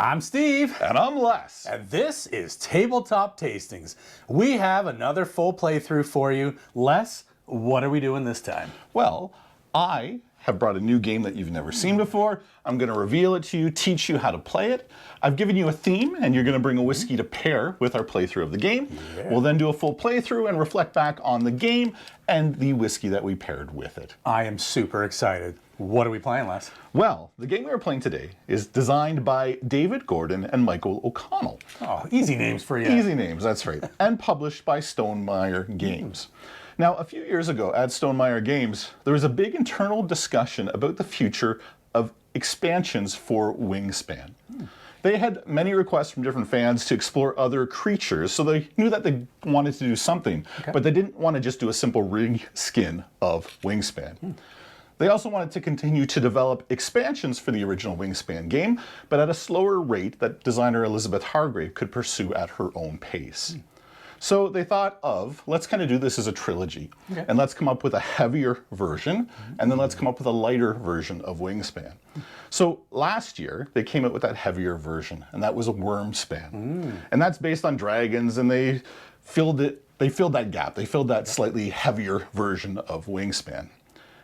I'm Steve. And I'm Les. And this is Tabletop Tastings. We have another full playthrough for you. Les, what are we doing this time? Well, I have brought a new game that you've never seen before. I'm going to reveal it to you, teach you how to play it. I've given you a theme, and you're going to bring a whiskey to pair with our playthrough of the game. Yeah. We'll then do a full playthrough and reflect back on the game and the whiskey that we paired with it. I am super excited. What are we playing, Les? Well, the game we are playing today is designed by David Gordon and Michael O'Connell. Oh, easy names for you. Easy names, that's right. And published by Stonemaier Games. Now, a few years ago at Stonemaier Games, there was a big internal discussion about the future of expansions for Wingspan. They had many requests from different fans to explore other creatures, so they knew that they wanted to do something, but they didn't want to just do a simple reskin of Wingspan. They also wanted to continue to develop expansions for the original Wingspan game, but at a slower rate that designer Elizabeth Hargrave could pursue at her own pace. So they thought of, let's kind of do this as a trilogy, and let's come up with a heavier version, and then let's come up with a lighter version of Wingspan. So last year, they came out with that heavier version, and that was a Wormspan. And that's based on dragons, and they filled that gap. They filled that slightly heavier version of Wingspan.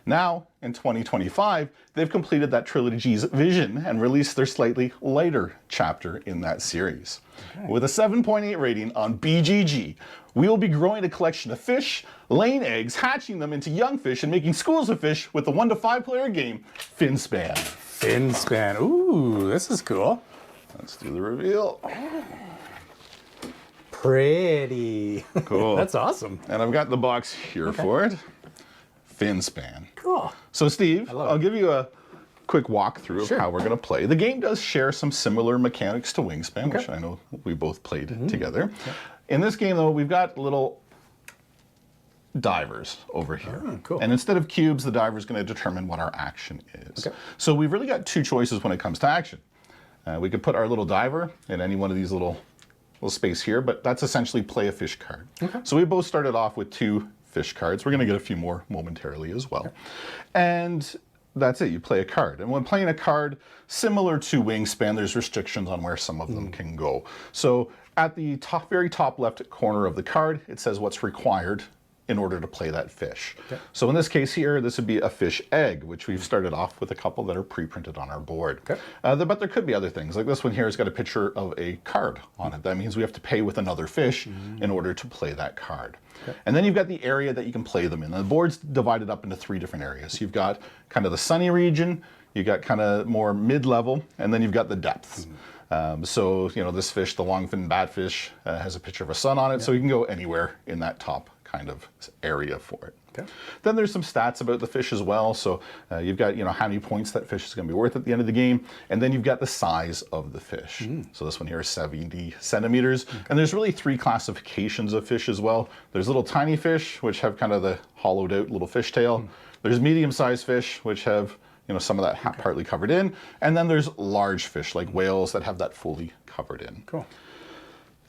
Now, in 2025, they've completed that trilogy's vision and released their slightly lighter chapter in that series. With a 7.8 rating on BGG, we will be growing a collection of fish, laying eggs, hatching them into young fish, and making schools of fish with the 1 to 5 player game, Finspan. Finspan. Ooh, this is cool. Let's do the reveal. Pretty. Cool. That's awesome. And I've got the box here for it. Finspan. Cool. So Steve, I'll give you a quick walkthrough of how we're going to play. The game does share some similar mechanics to Wingspan, which I know we both played together. In this game, though, we've got little divers over here. Cool. And instead of cubes, the diver is going to determine what our action is. So we've really got two choices when it comes to action. We could put our little diver in any one of these little space here, but that's essentially play a fish card. So we both started off with 2 fish cards. We're going to get a few more momentarily as well. And that's it, you play a card. And when playing a card, similar to Wingspan, there's restrictions on where some of them can go. So at the very top left corner of the card, it says what's required in order to play that fish. So in this case here, this would be a fish egg, which we've started off with a couple that are pre-printed on our board. But there could be other things. Like this one here has got a picture of a card on it. That means we have to pay with another fish in order to play that card. And then you've got the area that you can play them in. And the board's divided up into 3 different areas. You've got kind of the sunny region, you've got kind of more mid-level, and then you've got the depths. So, you know, this fish, the longfin batfish, has a picture of a sun on it, so you can go anywhere in that top kind of area for it. Then there's some stats about the fish as well. So you've got, you know, how many points that fish is going to be worth at the end of the game. And then you've got the size of the fish. So this one here is 70 centimeters. And there's really 3 classifications of fish as well. There's little tiny fish, which have kind of the hollowed out little fish tail. There's medium-sized fish, which have, you know, some of that partly covered in. And then there's large fish, like whales, that have that fully covered in.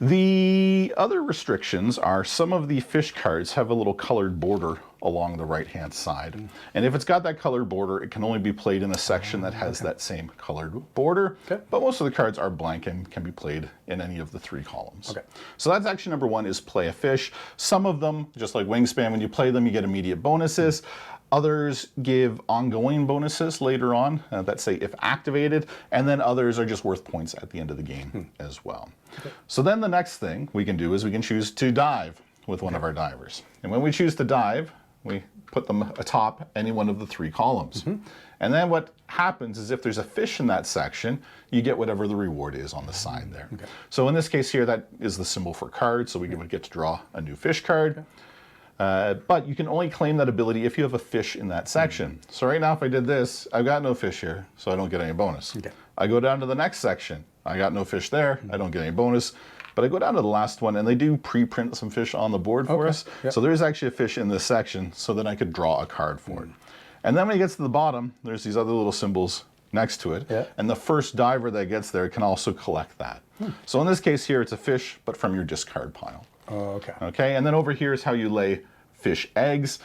The other restrictions are some of the fish cards have a little colored border along the right-hand side. And if it's got that colored border, it can only be played in a section that has that same colored border. But most of the cards are blank and can be played in any of the 3 columns. So that's action number 1, is play a fish. Some of them, just like Wingspan, when you play them, you get immediate bonuses. Others give ongoing bonuses later on that say if activated, and then others are just worth points at the end of the game as well. So then the next thing we can do is we can choose to dive with one of our divers. And when we choose to dive, we put them atop any one of the 3 columns. And then what happens is if there's a fish in that section, you get whatever the reward is on the side there. So in this case here, that is the symbol for card, so we would get to draw a new fish card. But you can only claim that ability if you have a fish in that section. So right now, if I did this, I've got no fish here, so I don't get any bonus. I go down to the next section. I got no fish there. I don't get any bonus. But I go down to the last one, and they do pre-print some fish on the board for us. So there is actually a fish in this section, so then I could draw a card for it. And then when it gets to the bottom, there's these other little symbols next to it. And the first diver that gets there can also collect that. So in this case here, it's a fish, but from your discard pile. Okay, and then over here is how you lay fish eggs.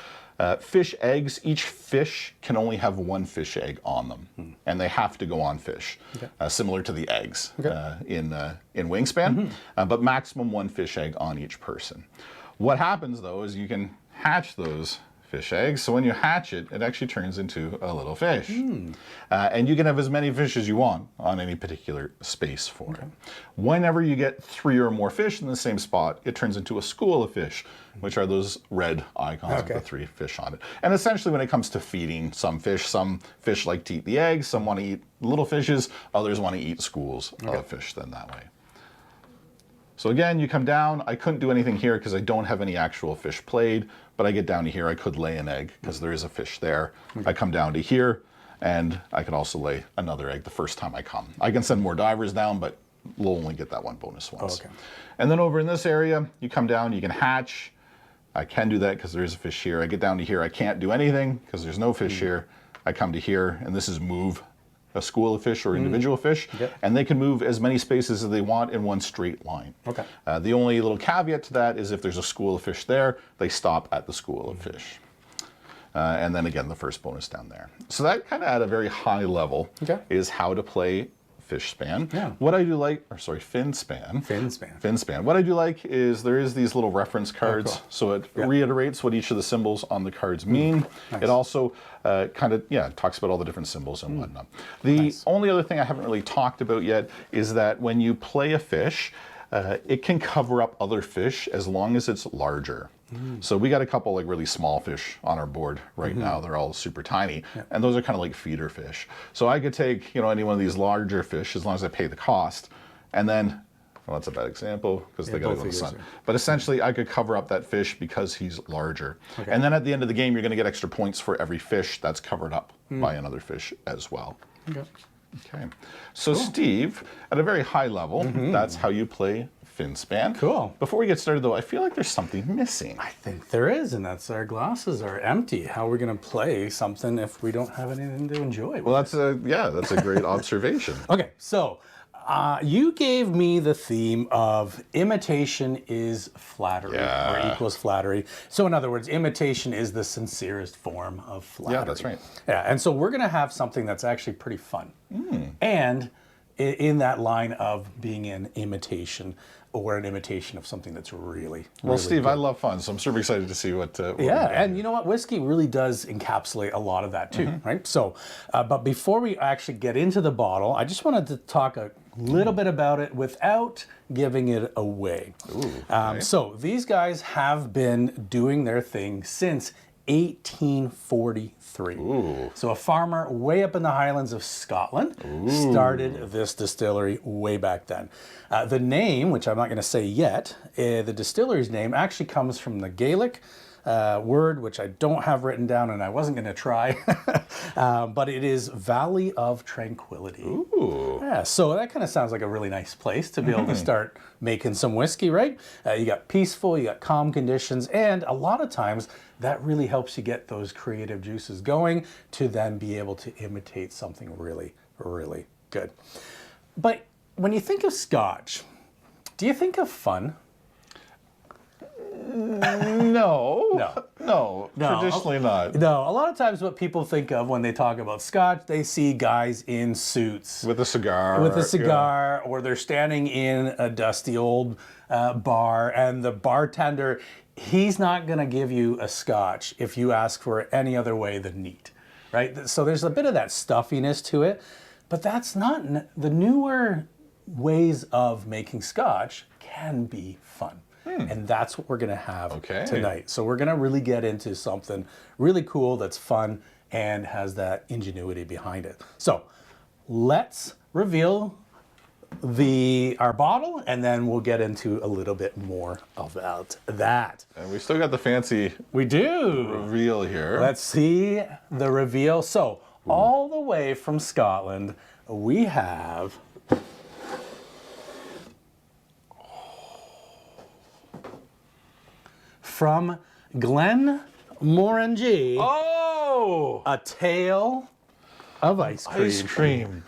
Fish eggs, each fish can only have one fish egg on them, and they have to go on fish, similar to the eggs in Wingspan, but maximum one fish egg on each person. What happens though is you can hatch those fish eggs, so when you hatch it, it actually turns into a little fish. And you can have as many fish as you want on any particular space for it. Whenever you get 3 or more fish in the same spot, it turns into a school of fish, which are those red icons with the 3 fish on it. And essentially when it comes to feeding some fish like to eat the eggs, some want to eat little fishes, others want to eat schools of fish then that way. So again, you come down, I couldn't do anything here because I don't have any actual fish played, but I get down to here, I could lay an egg because there is a fish there. I come down to here, and I can also lay another egg the first time I come. I can send more divers down, but we'll only get that one bonus once. And then over in this area, you come down, you can hatch. I can do that because there is a fish here. I get down to here, I can't do anything because there's no fish here. I come to here, and this is move a school of fish or individual fish, and they can move as many spaces as they want in one straight line. The only little caveat to that is if there's a school of fish there, they stop at the school of fish. And then again, the first bonus down there. So that kind of at a very high level is how to play Fishspan. What I do like, or sorry, Finspan. Finspan. What I do like is there is these little reference cards, so it reiterates what each of the symbols on the cards mean. It also kind of, talks about all the different symbols and whatnot. The only other thing I haven't really talked about yet is that when you play a fish, it can cover up other fish as long as it's larger. So we got a couple like really small fish on our board right now. They're all super tiny, and those are kind of like feeder fish. So I could take, any one of these larger fish as long as I pay the cost, and then, well, that's a bad example because they got to go in the sun. But essentially, I could cover up that fish because he's larger. And then at the end of the game, you're going to get extra points for every fish that's covered up by another fish as well. Okay. So Steve, at a very high level, that's how you play Finspan. Before we get started though, I feel like there's something missing. I think there is, and that's our glasses are empty. How are we going to play something if we don't have anything to enjoy? Well, that's a great observation. Okay, so you gave me the theme of imitation is flattery or equals flattery. So in other words, imitation is the sincerest form of flattery. Yeah, that's right. Yeah, and so we're going to have something that's actually pretty fun. And in that line of being an imitation or an imitation of something that's really Steve, good. I love fun, so I'm super excited to see what and you know what? Whiskey really does encapsulate a lot of that too, right? So, but before we actually get into the bottle, I just wanted to talk a little bit about it without giving it away. So these guys have been doing their thing since 1843. So a farmer way up in the Highlands of Scotland started this distillery way back then. The name, which I'm not going to say yet, the distillery's name actually comes from the Gaelic word, which I don't have written down and I wasn't going to try, but it is Valley of Tranquility. Yeah, so that kind of sounds like a really nice place to be able to start making some whiskey, right? You got peaceful, you got calm conditions, and a lot of times that really helps you get those creative juices going to then be able to imitate something really, really good. But when you think of Scotch, do you think of fun? No, traditionally not. No, a lot of times what people think of when they talk about Scotch, they see guys in suits. With a cigar. Or they're standing in a dusty old bar, and the bartender, he's not going to give you a Scotch if you ask for it any other way than neat, right? So there's a bit of that stuffiness to it, but that's not, the newer ways of making Scotch can be fun. And that's what we're going to have tonight. So we're going to really get into something really cool that's fun and has that ingenuity behind it. So let's reveal our bottle, and then we'll get into a little bit more about that. And we still got the fancy reveal here. Let's see the reveal. So all the way from Scotland, we have from Glenmorangie, a tale of ice cream. Ice cream.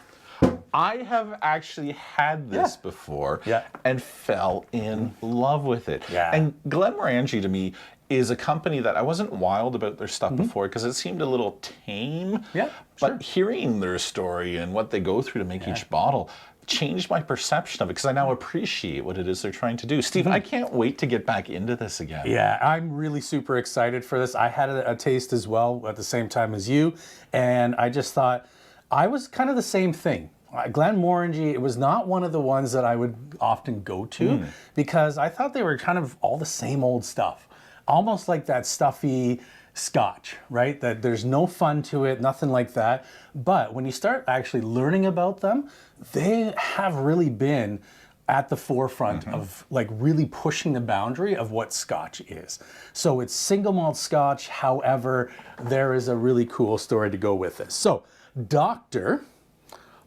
I have actually had this before and fell in love with it. And Glenmorangie to me is a company that I wasn't wild about their stuff before because it seemed a little tame. Yeah, But hearing their story and what they go through to make each bottle changed my perception of it because I now appreciate what it is they're trying to do. Steve, I can't wait to get back into this again. Yeah, I'm really super excited for this. I had a taste as well at the same time as you, and I just thought I was kind of the same thing. Glenmorangie, it was not one of the ones that I would often go to because I thought they were kind of all the same old stuff. Almost like that stuffy scotch, right? That there's no fun to it, nothing like that. But when you start actually learning about them, they have really been at the forefront of like really pushing the boundary of what scotch is. So it's single malt scotch. However, there is a really cool story to go with this. So Dr.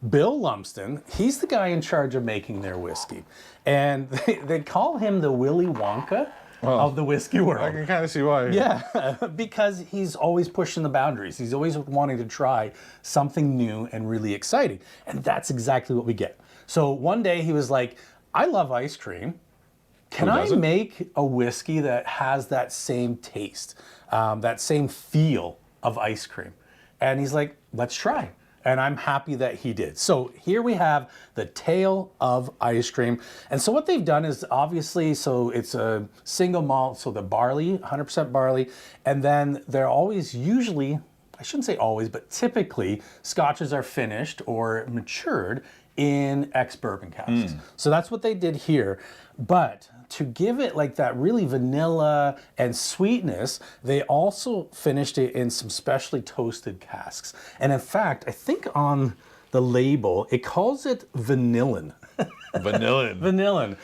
Bill Lumsden, he's the guy in charge of making their whiskey. And they call him the Willy Wonka of the whiskey world. I can kind of see why. Yeah, because he's always pushing the boundaries. He's always wanting to try something new and really exciting. And that's exactly what we get. So one day he was like, I love ice cream. Can I make a whiskey that has that same taste, that same feel of ice cream? And he's like, let's try. And I'm happy that he did. So here we have the Tale of Ice Cream. And so what they've done is obviously, so it's a single malt, so the barley, 100% barley. And then they're always usually, I shouldn't say always, but typically scotches are finished or matured in ex-bourbon casks. So that's what they did here. But to give it like that really vanilla and sweetness, they also finished it in some specially toasted casks. And in fact, I think on the label, it calls it vanillin. Vanillin.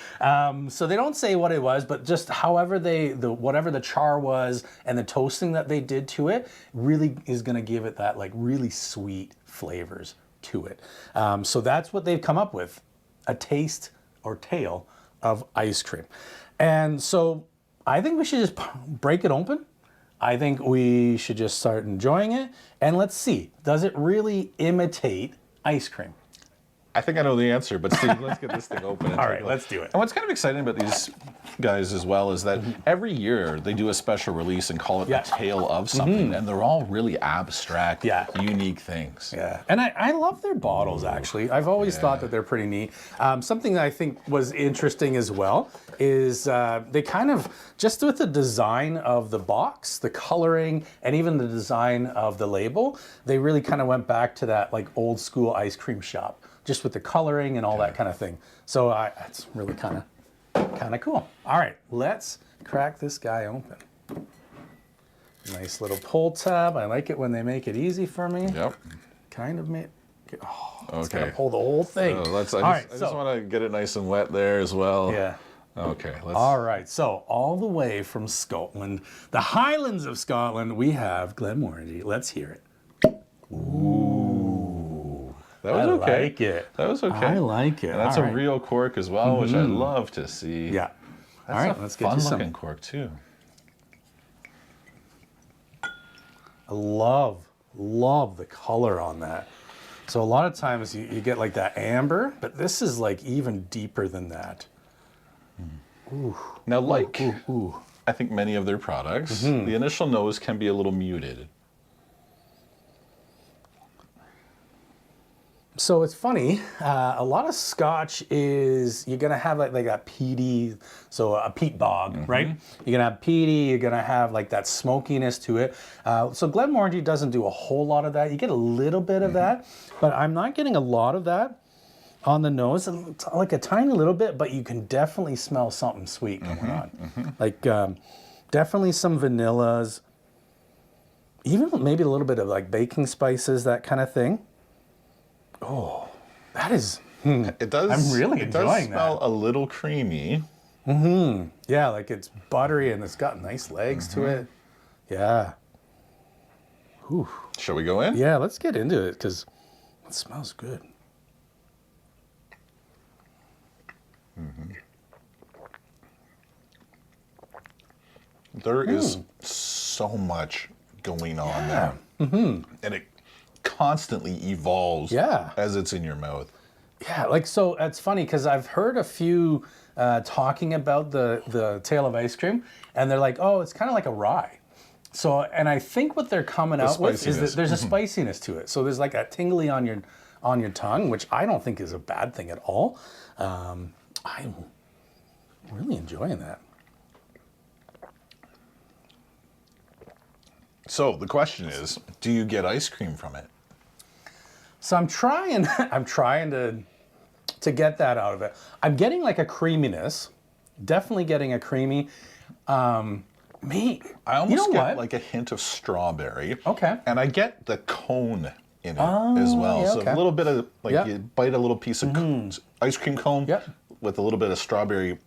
So they don't say what it was, but just however whatever the char was and the toasting that they did to it really is gonna give it that like really sweet flavors to it. So that's what they've come up with, a taste or tale of ice cream. And so I think we should just break it open. I think we should just start enjoying it. And let's see, does it really imitate ice cream? I think I know the answer, but Steve, let's get this thing open. All right, let's do it. And what's kind of exciting about these guys as well is that every year they do a special release and call it a tale of something, and they're all really abstract, unique things. Yeah, and I love their bottles, actually. I've always thought that they're pretty neat. Something that I think was interesting as well is they kind of, just with the design of the box, the coloring, and even the design of the label, they really kind of went back to that like old school ice cream shop, just with the coloring and all that kind of thing. So it's really kind of cool. All right, let's crack this guy open. Nice little pull tab. I like it when they make it easy for me. Yep. Kind of make it, it's Okay. gonna pull the whole thing. I just want to get it nice and wet there as well. Yeah. Okay. All right, so all the way from Scotland, the Highlands of Scotland, we have Glenmorangie. Let's hear it. Ooh. That was okay. I like it. That was okay. I like it. And that's all a right. real cork as well, which I love to see. Yeah. That's all right, a let's get you some. fun looking cork too. I love the color on that. So a lot of times you get like that amber, but this is like even deeper than that. Ooh. Now, like ooh. I think many of their products, the initial nose can be a little muted. So it's funny, a lot of Scotch is, you're gonna have like that peaty, so a peat bog, right? You're gonna have peaty, you're gonna have like that smokiness to it. So Glenmorangie doesn't do a whole lot of that. You get a little bit of that, but I'm not getting a lot of that on the nose, like a tiny little bit, but you can definitely smell something sweet going on. Like definitely some vanillas, even maybe a little bit of like baking spices, that kind of thing. Oh, that is, It does. I'm really enjoying smell that. a little creamy. Yeah, like it's buttery and it's got nice legs to it. Yeah. Whew. Shall we go in? Yeah, let's get into it because it smells good. There is so much going on there. And it constantly evolves as it's in your mouth. Yeah, like, so it's funny because I've heard a few talking about the tail of ice cream, and they're like, oh, it's kind of like a rye. So, and I think what they're coming out with is that there's a spiciness to it. So there's like a tingly on your tongue, which I don't think is a bad thing at all. I'm really enjoying that. So the question is, do you get ice cream from it? So I'm trying to get that out of it. I'm getting like a creaminess, definitely getting a creamy. I almost get like a hint of strawberry. Okay. And I get the cone in it as well. Yeah, so a little bit of, like you bite a little piece of ice cream cone with a little bit of strawberry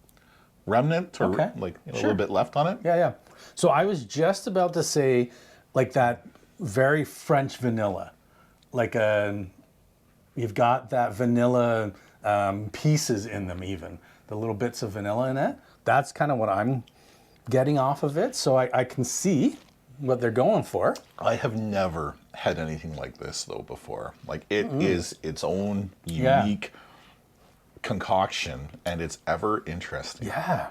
remnant or like a little bit left on it. Yeah, yeah. So I was just about to say like that very French vanilla. Like you've got that vanilla pieces in them even. The little bits of vanilla in it. That's kind of what I'm getting off of it. So I can see what they're going for. I have never had anything like this though before. Like it is its own unique concoction and it's ever interesting. Yeah.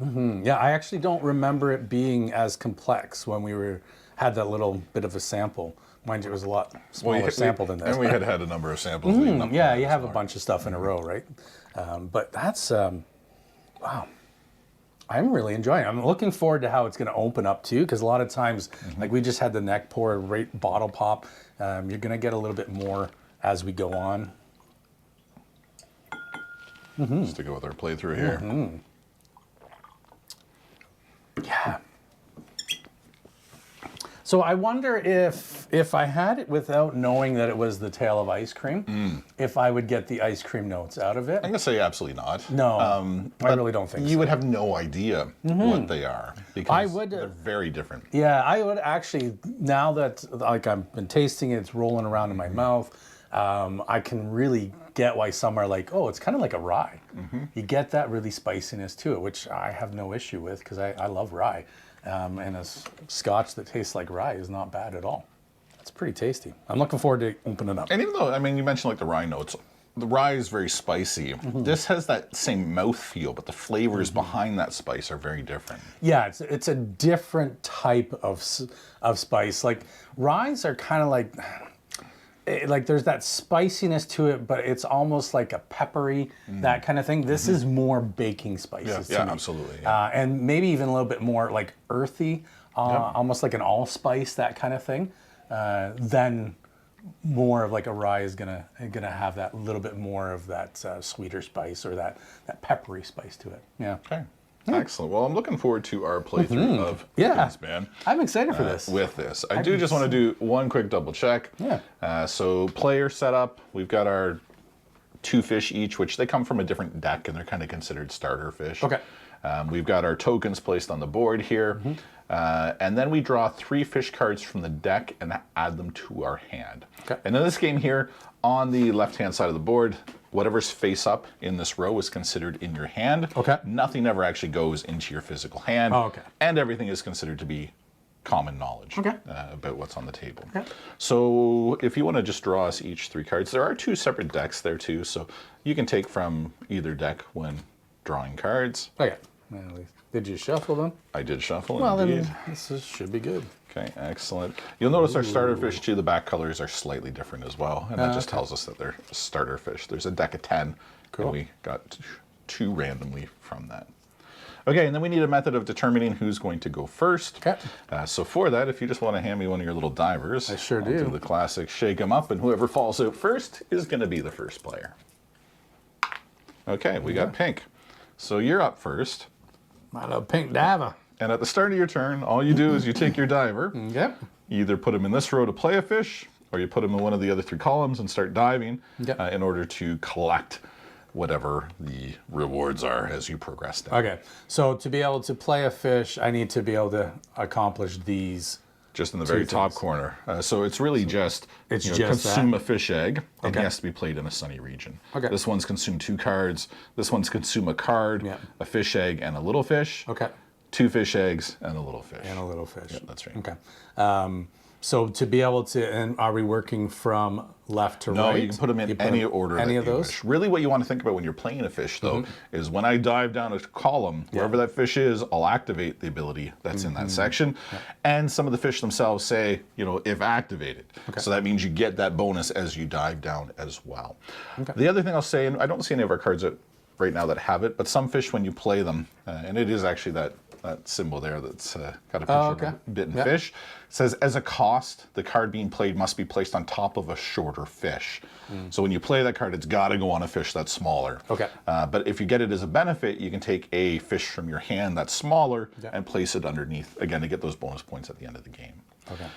Yeah, I actually don't remember it being as complex when we had that little bit of a sample. Mind you, it was a lot smaller sample than this. And we had a number of samples. Yeah, you have a bunch of stuff in a row, right? But that's, wow. I'm really enjoying it. I'm looking forward to how it's going to open up too, because a lot of times, like we just had the neck pour, right bottle pop. You're going to get a little bit more as we go on. Just to go with our playthrough here. Yeah. So I wonder if I had it without knowing that it was the tail of ice cream, if I would get the ice cream notes out of it. I'm going to say absolutely not. No, I really don't think so. You would have no idea what they are because they're very different. Yeah, I would actually, now that like I've been tasting it, it's rolling around in my mouth, I can really get why some are like, oh, it's kind of like a rye. You get that really spiciness to it, which I have no issue with because I love rye. And a scotch that tastes like rye is not bad at all. It's pretty tasty. I'm looking forward to opening it up. And even though, I mean, you mentioned like the rye notes, the rye is very spicy. This has that same mouthfeel, but the flavors behind that spice are very different. Yeah, it's a different type of spice. Like ryes are kind of like there's that spiciness to it, but it's almost like a peppery, that kind of thing. This is more baking spices to me. Absolutely. And maybe even a little bit more like earthy, almost like an allspice, that kind of thing. Then more of like a rye is gonna have that little bit more of that sweeter spice or that peppery spice to it. Yeah. Okay. Excellent. Well, I'm looking forward to our playthrough of Finspan. I'm excited for this. With this. I do just want to do one quick double check. Yeah. So player setup, we've got our 2 fish each, which they come from a different deck and they're kind of considered starter fish. Okay. We've got our tokens placed on the board here. And then we draw 3 fish cards from the deck and add them to our hand. Okay. And in this game here, on the left-hand side of the board, whatever's face up in this row is considered in your hand. Okay. Nothing ever actually goes into your physical hand. Oh, okay. And everything is considered to be common knowledge about what's on the table. Okay. So if you want to just draw us each 3 cards, there are 2 separate decks there too, so you can take from either deck when drawing cards. Okay. Did you shuffle them? I did shuffle, well, indeed. Then this should be good. Okay, excellent. You'll notice our starter fish too, the back colors are slightly different as well, and that just tells us that they're starter fish. There's a deck of 10, and we got 2 randomly from that. Okay, and then we need a method of determining who's going to go first. Okay. So for that, if you just want to hand me one of your little divers, I sure I'll do. Do the classic shake them up, and whoever falls out first is going to be the first player. Okay, we got pink. So you're up first. My little pink diver. And at the start of your turn, all you do is you take your diver, Yep. you either put him in this row to play a fish, or you put him in one of the other 3 columns and start diving in order to collect whatever the rewards are as you progress down. Okay, so to be able to play a fish, I need to be able to accomplish these. Just in the very top corner. So it's really just, consume a fish egg, and he has to be played in a sunny region. Okay. This one's consume 2 cards, this one's consume a card, a fish egg, and a little fish. Okay. 2 fish eggs and a little fish. And a little fish. Yeah, that's right. Okay. So to be able to, and are we working from left to right? No, you can put them in any order. Any that of you those? wish. Really, what you want to think about when you're playing a fish, though, is when I dive down a column, wherever that fish is, I'll activate the ability that's in that section. And some of the fish themselves say, you know, if activated. So that means you get that bonus as you dive down as well. The other thing I'll say, and I don't see any of our cards right now that have it, but some fish, when you play them, and it is actually that symbol there that's got a picture of a bitten fish. It says, as a cost, the card being played must be placed on top of a shorter fish. So when you play that card, it's got to go on a fish that's smaller. But if you get it as a benefit, you can take a fish from your hand that's smaller and place it underneath, again, to get those bonus points at the end of the game.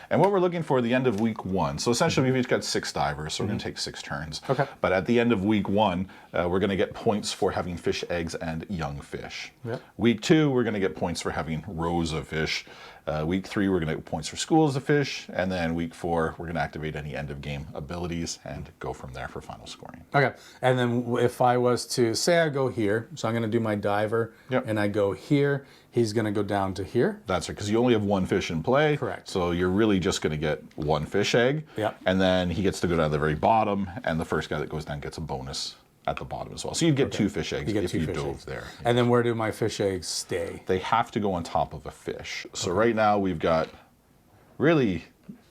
And what we're looking for at the end of week 1, so essentially we've each got 6 divers, so we're going to take 6 turns. But at the end of week 1, we're going to get points for having fish eggs and young fish. Week 2, we're going to get points for having rows of fish. Week 3, we're going to get points for schools of fish. And then week 4, we're going to activate any end of game abilities and go from there for final scoring. And then if I was to, say I go here, so I'm going to do my diver, and I go here, he's going to go down to here. That's right, because you only have 1 fish in play. Correct. So you're really just going to get 1 fish egg. And then he gets to go down to the very bottom, and the first guy that goes down gets a bonus at the bottom as well. So you'd get 2 fish eggs if you dove there. And then where do my fish eggs stay? They have to go on top of a fish. So right now we've got, really,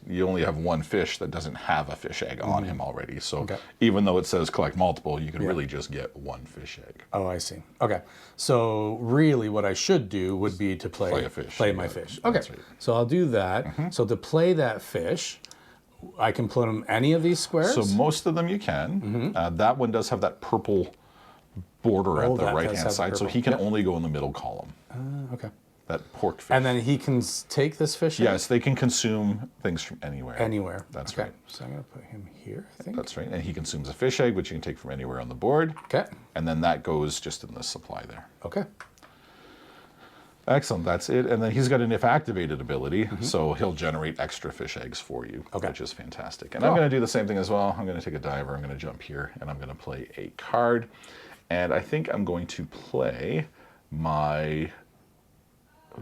you only have 1 fish that doesn't have a fish egg on him already. So even though it says collect multiple, you can really just get 1 fish egg. Oh, I see. So really what I should do would be to play a fish. Play my fish. That's right. So I'll do that. So to play that fish, I can put them any of these squares? So most of them you can. That one does have that purple border at the right-hand side, so he can only go in the middle column. That pork fish. And then he can take this fish? Yes, they can consume things from anywhere. Anywhere. That's right. So I'm going to put him here, I think. That's right. And he consumes a fish egg, which you can take from anywhere on the board. And then that goes just in the supply there. Excellent, that's it. And then he's got an if activated ability, so he'll generate extra fish eggs for you, which is fantastic. And I'm going to do the same thing as well. I'm going to take a diver, I'm going to jump here, and I'm going to play a card. And I think I'm going to play my,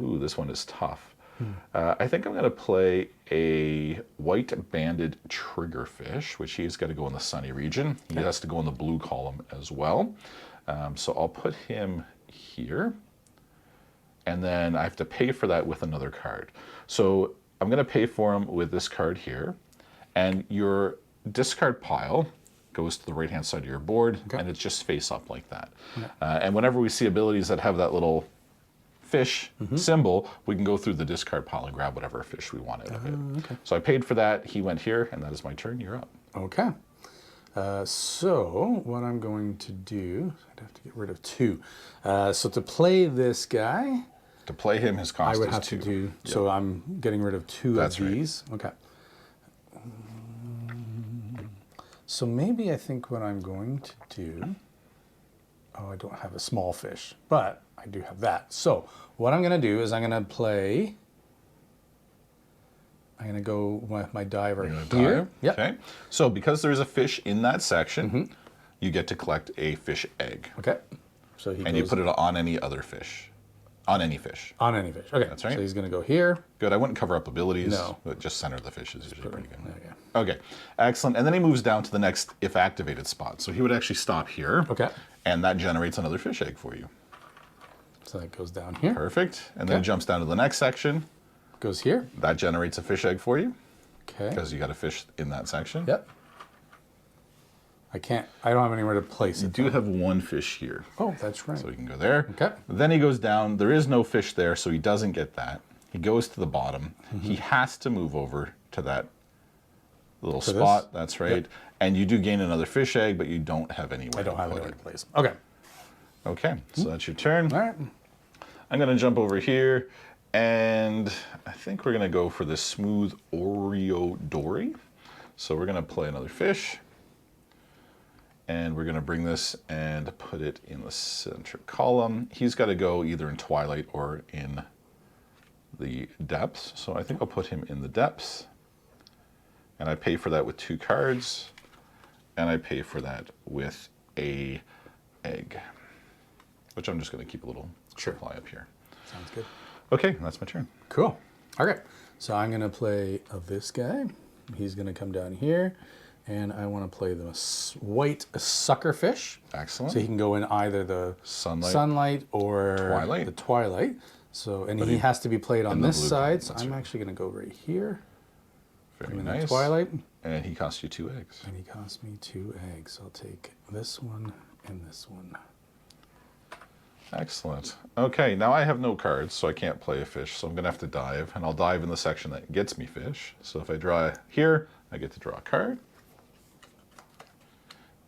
ooh, this one is tough. I think I'm going to play a white banded triggerfish, which he's got to go in the sunny region. He has to go in the blue column as well. So I'll put him here. And then I have to pay for that with another card. So I'm going to pay for him with this card here. And your discard pile goes to the right-hand side of your board, and it's just face up like that. And whenever we see abilities that have that little fish symbol, we can go through the discard pile and grab whatever fish we want out of it. So I paid for that, he went here, and that is my turn. You're up. So what I'm going to do, I'd have to get rid of 2. So to play this guy, to play him, his cost is 2. I would have to do, so I'm getting rid of 2 of these. So maybe I think what I'm going to do, I don't have a small fish, but I do have that. So what I'm going to do is I'm going to play, I'm going to go with my diver here. Okay. So because there's a fish in that section, you get to collect a fish egg. So he and you put it on any other fish. On any fish. On any fish. That's right. So he's going to go here. Good. I wouldn't cover up abilities. No. But just center the fish is usually pretty good. Okay. Excellent. And then he moves down to the next if activated spot. So he would actually stop here. And that generates another fish egg for you. So that goes down here. Perfect. And then it jumps down to the next section. Goes here. That generates a fish egg for you. Because you got a fish in that section. I don't have anywhere to place it. You do have 1 fish here. Oh, that's right. So you can go there. Then he goes down. There is no fish there, so he doesn't get that. He goes to the bottom. He has to move over to that little spot. That's right. And you do gain another fish egg, but you don't have anywhere I don't have anywhere to place it. Okay, so that's your turn. All right. I'm going to jump over here, and I think we're going to go for this smooth Oreo Dory. So we're going to play another fish. And we're going to bring this and put it in the center column. He's got to go either in Twilight or in the depths. So I think I'll put him in the depths. And I pay for that with 2 cards. And I pay for that with a egg, which I'm just going to keep a little supply up here. Sounds good. Okay, that's my turn. Cool. Okay, so I'm gonna play this guy. He's gonna come down here, and I want to play the white suckerfish. Excellent. So he can go in either the sunlight or twilight. the twilight. So, and he has to be played on this side. So I'm actually gonna go right here. Very nice. Twilight. And he costs you 2 eggs. And he costs me 2 eggs. I'll take this one and this one. Excellent. Okay, now I have no cards, so I can't play a fish, so I'm going to have to dive, and I'll dive in the section that gets me fish. So if I draw here, I get to draw a card.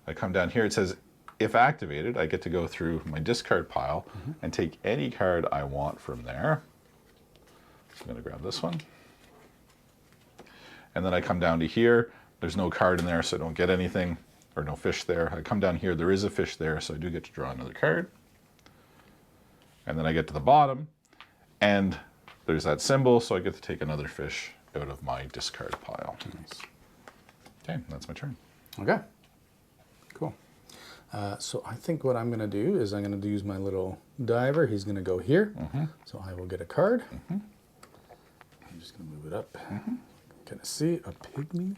I come down here, it says, if activated, I get to go through my discard pile and take any card I want from there. So I'm going to grab this one. And then I come down to here. There's no card in there, so I don't get anything, or no fish there. I come down here, there is a fish there, so I do get to draw another card. And then I get to the bottom, and there's that symbol, so I get to take another fish out of my discard pile. Nice. Okay, that's my turn. Okay, cool. So I think what I'm going to do is I'm going to use my little diver. He's going to go here, so I will get a card. I'm just going to move it up. Can I see a pygmy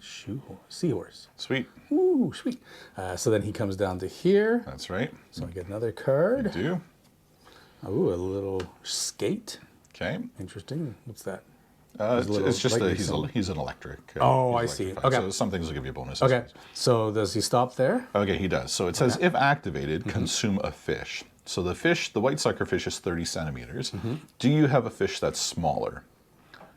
seahorse? Sweet. Ooh, sweet. So then he comes down to here. That's right. So I get another card. You do. Ooh, a little skate. Okay. Interesting. What's that? It's just that he's an electric. Oh, I see. Okay. So some things will give you bonuses. Okay. So does he stop there? Okay, he does. So it says, if activated, consume a fish. So the fish, the white suckerfish is 30 centimeters. Do you have a fish that's smaller?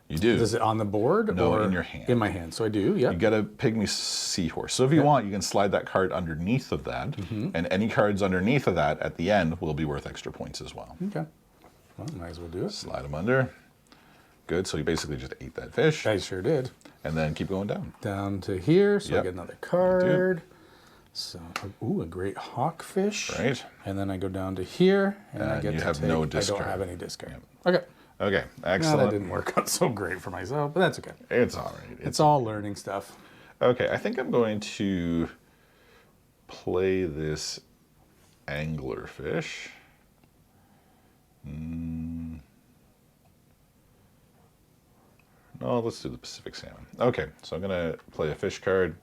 You do. Is it on the board? No, or in your hand. In my hand. So I do, yeah. You get a pygmy seahorse. So if you want, you can slide that card underneath of that, and any cards underneath of that at the end will be worth extra points as well. Okay. Well, might as well do it. Slide them under. Good. So you basically just ate that fish. I sure did. And then keep going down. Down to here, so I get another card. So, ooh, a great hawkfish. Right. And then I go down to here, and I get you to have take, no discard. I don't have any discard. Okay. Okay, Now excellent. that didn't work out so great for myself, but that's okay. It's all right. It's all learning stuff. Okay, I think I'm going to play this anglerfish. No, let's do the Pacific salmon. Okay, so I'm going to play a fish card.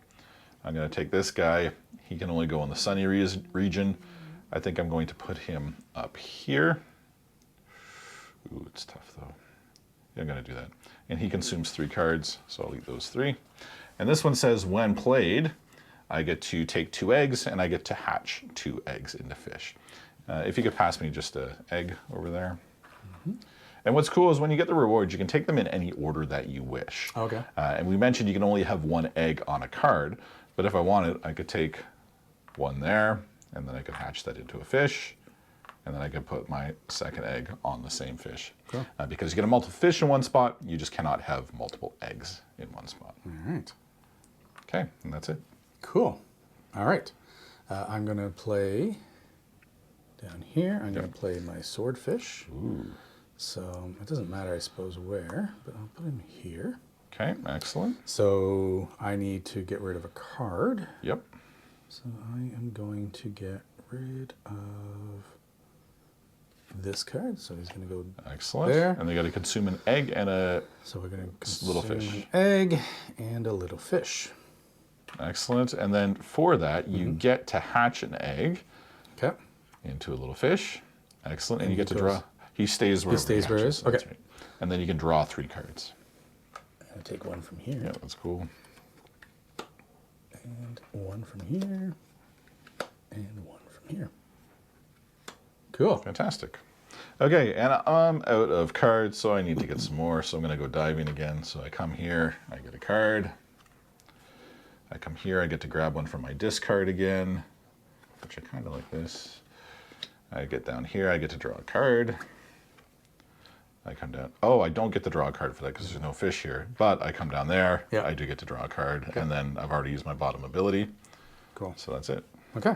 I'm going to take this guy. He can only go in the sunny region. I think I'm going to put him up here. Ooh, it's tough though. Yeah, I'm going to do that. And he consumes 3 cards, so I'll eat those 3. And this one says, when played, I get to take 2 eggs, and I get to hatch 2 eggs into fish. If you could pass me just an egg over there. And what's cool is when you get the rewards, you can take them in any order that you wish. Okay. And we mentioned you can only have 1 egg on a card, but if I wanted, I could take 1 there, and then I could hatch that into a fish, and then I could put my second egg on the same fish. Cool. Because you get a multiple fish in one spot, you just cannot have multiple eggs in one spot. All right. Okay, and that's it. Cool. All right. I'm going to play down here. I'm going to play my swordfish. Ooh. So it doesn't matter, I suppose, where, but I'll put him here. Okay, excellent. So I need to get rid of a card. Yep. So I am going to get rid of this card. So he's going to go Excellent. there. And they got to consume an egg and a So we're going to consume little fish. an egg and a little fish. Excellent. And then for that, you get to hatch an egg Okay. into a little fish. Excellent. And you he get to goes- draw. He stays where stays where he hatches. is? That's Okay. right. And then you can draw 3 cards. I'll take one from here. Yeah, that's cool. And one from here. And one from here. Cool. Fantastic. Okay, and I'm out of cards, so I need to get some more. So I'm going to go diving again. So I come here, I get a card. I come here, I get to grab one from my discard again, which I kind of like this. I get down here, I get to draw a card. I come down. Oh, I don't get to draw a card for that because there's no fish here. But I come down there, Yeah. I do get to draw a card, and then I've already used my bottom ability. Cool. So that's it. Okay.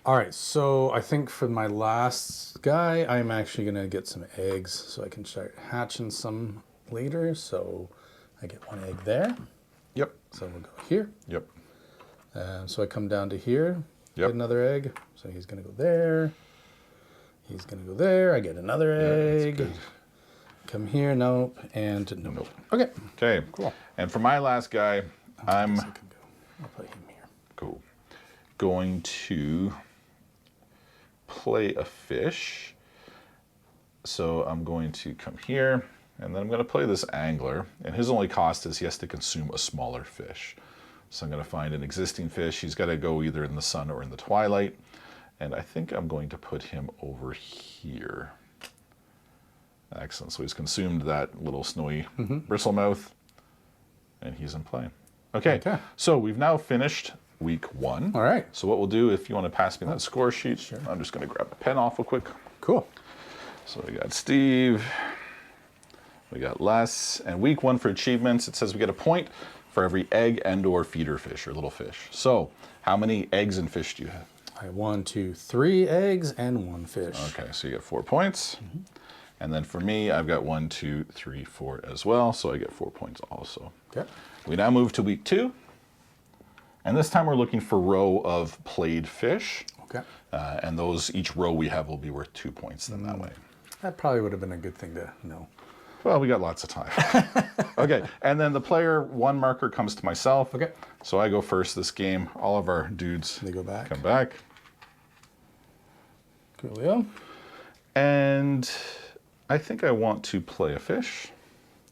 All right, so I think for my last guy, I'm actually going to get some eggs so I can start hatching some later. So I get 1 egg there. Yep. So we'll go here. Yep. So I come down to here, Yep. get another egg. So he's going to go there. He's going to go there. I get another Yeah, egg. that's good. Come here, nope, and nope. Okay. Okay. Cool. And for my last guy, I'm I'll put him here. cool. Going to play a fish. So I'm going to come here, and then I'm going to play this angler. And his only cost is he has to consume a smaller fish. So I'm going to find an existing fish. He's got to go either in the sun or in the twilight. And I think I'm going to put him over here. Excellent. So he's consumed that little snowy bristlemouth, and he's in play. Okay. So we've now finished week 1. All right. So what we'll do, if you want to pass me that score sheet, sure. I'm just going to grab a pen off real quick. Cool. So we got Steve, we got Les, and week 1 for achievements, it says we get a point for every egg and or feeder fish or little fish. So how many eggs and fish do you have? I have 1, 2, 3 eggs and 1 fish. Okay, so you get 4 points. And then for me, I've got 1, 2, 3, 4 as well, so I get 4 points also. Okay. We now move to week 2. And this time we're looking for row of played fish. Okay. And those, each row we have will be worth 2 points then that way. That probably would have been a good thing to know. Well, we got lots of time. Okay, and then the player 1 marker comes to myself. Okay. So I go first this game. All of our dudes They go back. come back. Coolio. And I think I want to play a fish.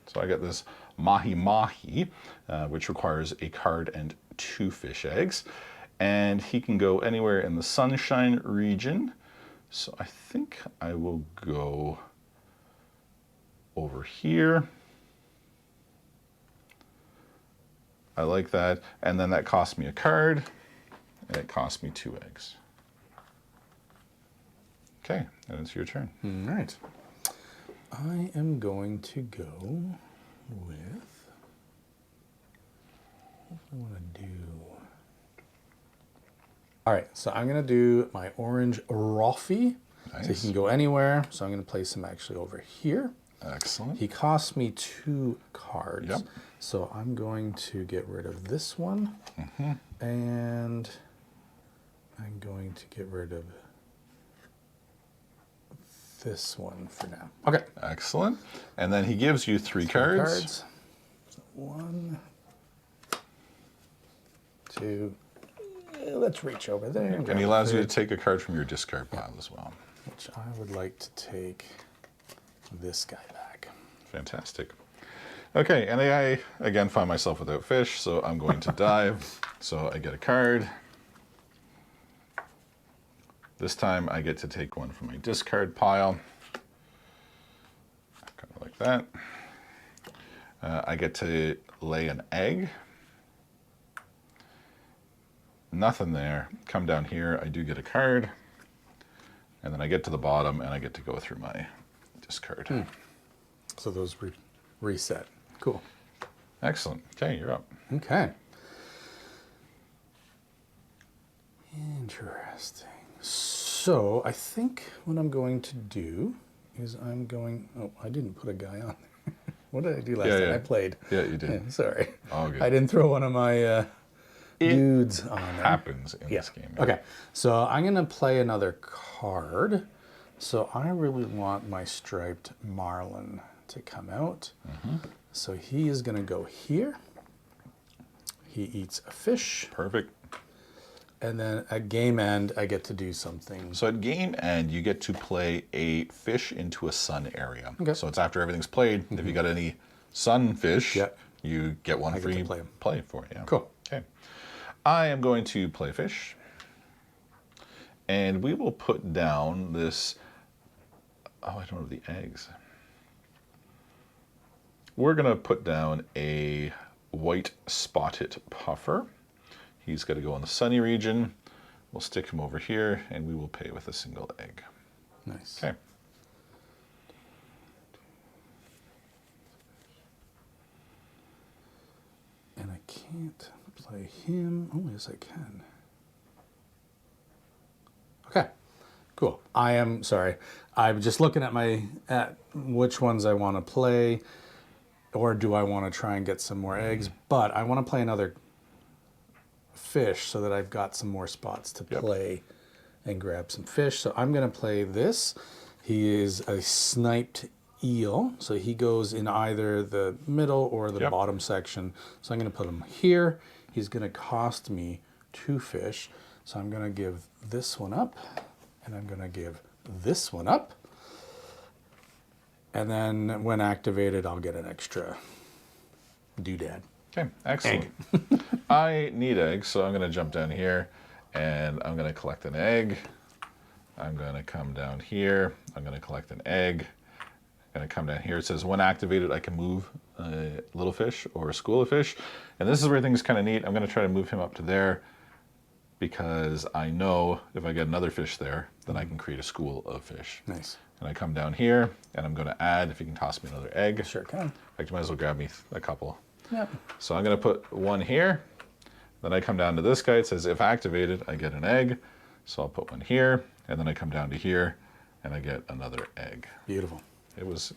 So I got this Mahi Mahi, which requires a card and 2 fish eggs. And he can go anywhere in the sunshine region. So I think I will go over here. I like that. And then that cost me a card, and it cost me 2 eggs. Okay, and it's your turn. All right. I am going to go with, what do I want to do? All right, so I'm going to do my orange Roffy. Nice. So he can go anywhere. So I'm going to place him actually over here. Excellent. He costs me 2 cards. Yep. So I'm going to get rid of this one. And I'm going to get rid of this one for now. Okay. Excellent. And then he gives you 3 cards. So 1, 2, let's reach over there. And he allows you to take a card from your discard pile as well. Which I would like to take this guy back. Fantastic. Okay, and I again find myself without fish, so I'm going to dive. So I get a card. This time I get to take one from my discard pile. Kind of like that. I get to lay an egg. Nothing there. Come down here, I do get a card. And then I get to the bottom and I get to go through my discard. So those reset. Cool. Excellent. Okay, you're up. Okay. Interesting. So I think what I'm going to do is I'm going, oh, I didn't put a guy on there. What did I do last time? I played. Yeah, you did. Yeah, sorry. All good. I didn't throw one of my dudes on there. Happens in this game. Okay, so I'm going to play another card. So I really want my striped marlin to come out. So he is going to go here. He eats a fish. Perfect. And then at game end, I get to do something. So at game end, you get to play a fish into a sun area. Okay. So it's after everything's played. If you got any sun fish, Yep. you get one free to play for it. Yeah. Cool. Okay. I am going to play fish. And we will put down this, oh, I don't have the eggs. We're going to put down a white spotted puffer. He's got to go in the sunny region. We'll stick him over here, and we will pay with a single egg. Nice. Okay. And I can't play him. Oh, yes, I can. Okay, cool. I'm just looking at which ones I want to play, or do I want to try and get some more eggs? But I want to play another fish so that I've got some more spots to play and grab some fish. So I'm going to play this. He is a sniped eel, so he goes in either the middle or the bottom section. So I'm going to put him here. He's going to cost me 2 fish. So I'm going to give this one up, and I'm going to give this one up. And then when activated, I'll get an extra doodad. Okay, excellent. I need eggs, so I'm going to jump down here, and I'm going to collect an egg. I'm going to come down here. I'm going to collect an egg. I'm going to come down here. It says when activated, I can move a little fish or a school of fish. And this is where things kind of neat. I'm going to try to move him up to there because I know if I get another fish there, then I can create a school of fish. Nice. And I come down here, and I'm going to add, if you can toss me another egg. Sure can. In fact, you might as well grab me a couple. Yep. So I'm going to put one here. Then I come down to this guy. It says if activated, I get an egg. So I'll put one here. And then I come down to here, and I get another egg. Beautiful. It was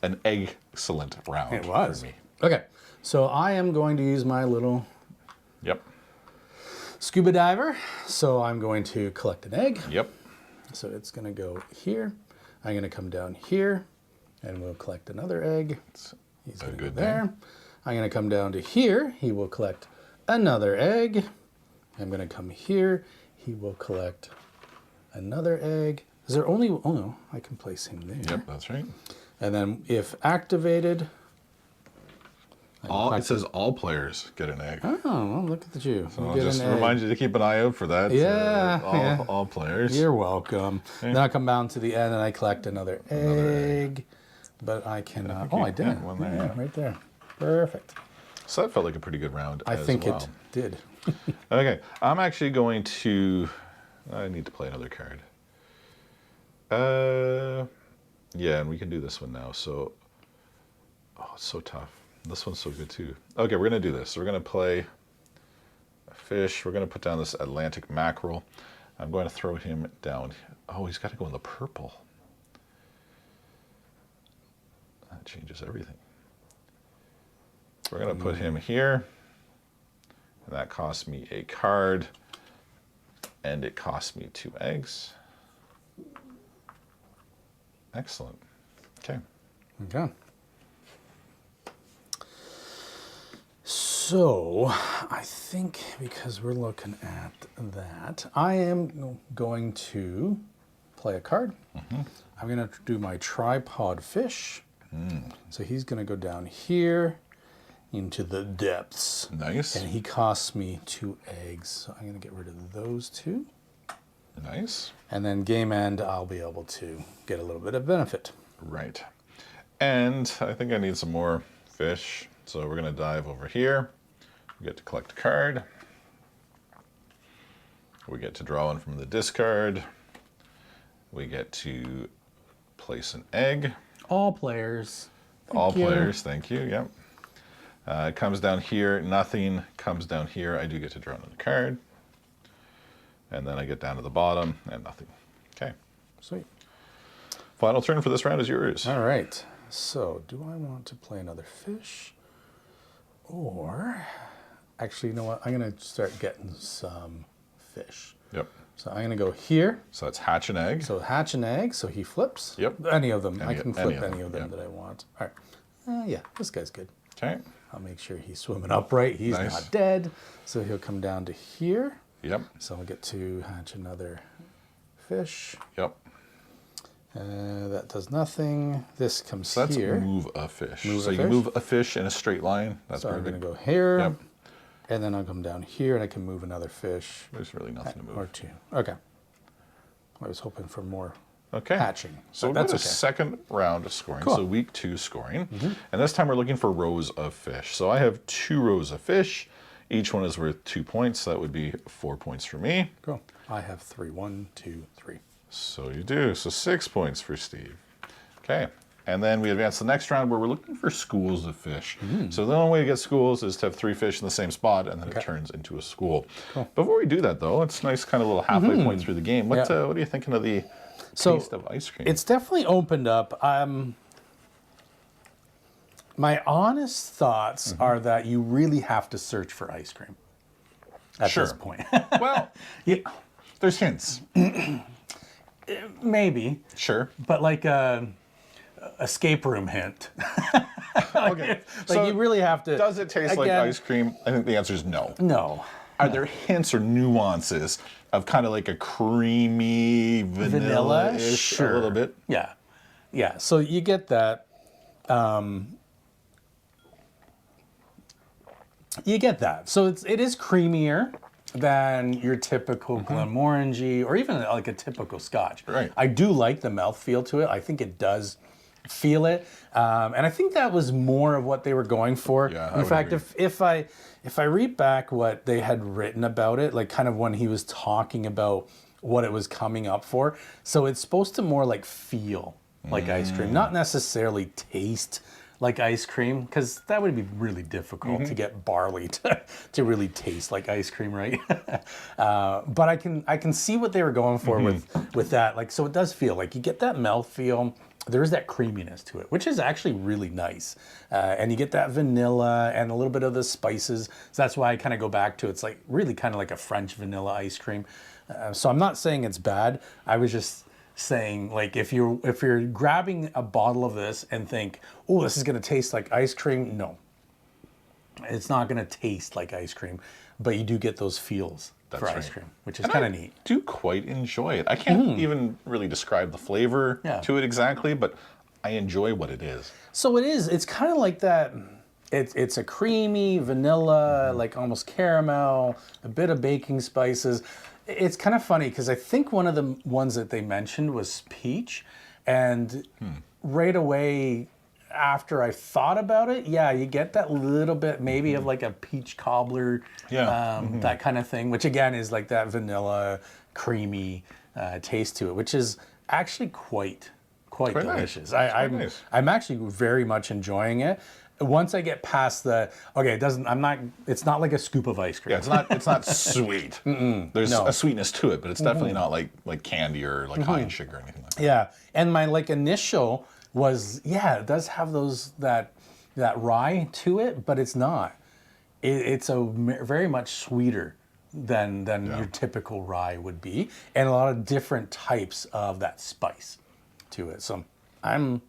an excellent round. It was. For me. Okay, so I am going to use my little scuba diver. So I'm going to collect an egg. Yep. So it's going to go here. I'm going to come down here, and we'll collect another egg. He's going to go there. I'm going to come down to here. He will collect another egg. I'm going to come here. He will collect another egg. Is there only, oh no, I can place him there. Yep, that's right. And then if activated, It says all players get an egg. oh, well, look at you. So You I'll get just an egg. remind you to keep an eye out for that. Yeah, All players. You're welcome. Then I come down to the end and I collect another egg. But I cannot. I did. One there. Yeah, right there. Perfect. So that felt like a pretty good round I think well. it did. Okay, I'm actually going to, I need to play another card. Yeah, and we can do this one now. So, it's so tough. This one's so good too. Okay, we're going to do this. We're going to play a fish. We're going to put down this Atlantic mackerel. I'm going to throw him down. Oh, he's got to go in the purple. That changes everything. We're going to put him here. And that costs me a card. And it costs me 2 eggs. Excellent. Okay. Okay. So, I think because we're looking at that, I am going to play a card. I'm going to do my tripod fish. So he's going to go down here into the depths. Nice. And he costs me 2 eggs. So I'm going to get rid of those 2. Nice. And then game end, I'll be able to get a little bit of benefit. Right. And I think I need some more fish. So we're going to dive over here. We get to collect a card. We get to draw one from the discard. We get to place an egg. All players. All players, thank you, yep. It comes down here, nothing comes down here. I do get to draw another card. And then I get down to the bottom and nothing. Okay. Sweet. Final turn for this round is yours. All right. So, do I want to play another fish? Or, actually, you know what? I'm going to start getting some fish. Yep. So I'm going to go here. So that's hatch an egg. So hatch an egg, so he flips. Yep. Any of them. I can any flip of any them, of them yeah. that I want. All right. Yeah, this guy's good. Okay. I'll make sure he's swimming upright. He's Nice. not dead. So he'll come down to here. Yep. So I'll get to hatch another fish. Yep. That does nothing. This comes So that's here. move a fish. Move so a you can fish? move a fish in a straight line. That's So I'm perfect. going to go here. Yep. And then I'll come down here and I can move another fish. There's really nothing to move. Or 2. Okay. I was hoping for more Okay. hatching. So But we're that's a okay. second round of scoring. Cool. So week 2 scoring. And this time we're looking for rows of fish. So I have 2 rows of fish. Each one is worth 2 points. So that would be 4 points for me. Cool. I have 3. 1, 2, 3. So you do. So 6 points for Steve. Okay. And then we advance to the next round where we're looking for schools of fish. So the only way to get schools is to have 3 fish in the same spot, and then it turns into a school. Cool. Before we do that, though, it's a nice kind of little halfway point through the game. What are you thinking of the taste of ice cream? It's definitely opened up. My honest thoughts are that you really have to search for ice cream at this point. Well, there's hints. Maybe. Sure. But like escape room hint. Okay. Like you really have to. Does it taste like ice cream? I think the answer is no. No. Are there hints or nuances of kind of like a creamy vanilla-ish Sure. a little bit? Yeah. Yeah. So you get that. You get that. So it is creamier than your typical Glenmorangie or even like a typical Scotch. Right. I do like the mouthfeel to it. I think it does feel it, and I think that was more of what they were going for. Yeah, in fact, if I read back what they had written about it, like kind of when he was talking about what it was coming up for, so it's supposed to more like feel like ice cream, not necessarily taste like ice cream, because that would be really difficult to get barley to really taste like ice cream, right? But I can see what they were going for with that. Like, so it does feel like you get that mouthfeel. There is that creaminess to it, which is actually really nice. And you get that vanilla and a little bit of the spices. So that's why I kind of go back to it's like really kind of like a French vanilla ice cream. So I'm not saying it's bad. I was just saying, like, if you're grabbing a bottle of this and think, oh, this is going to taste like ice cream, no, it's not going to taste like ice cream, but you do get those feels for ice cream, which is kind of neat. I do quite enjoy it. I can't even really describe the flavor to it exactly, but I enjoy what it is. So it is. It's kind of like that. It's a creamy vanilla, like almost caramel, a bit of baking spices. It's kind of funny because I think one of the ones that they mentioned was peach, and right away after I thought about it, yeah, you get that little bit maybe of like a peach cobbler, that kind of thing, which again is like that vanilla, creamy taste to it, which is actually quite delicious. Nice. I'm actually very much enjoying it. Once I get past it's not like a scoop of ice cream. Yeah, it's not sweet. There's a sweetness to it, but it's definitely not like candy or like high in sugar or anything like that. Yeah, and my like initial was, it does have that rye to it, but it's not. It's very much sweeter than your typical rye would be, and a lot of different types of that spice to it. So I'm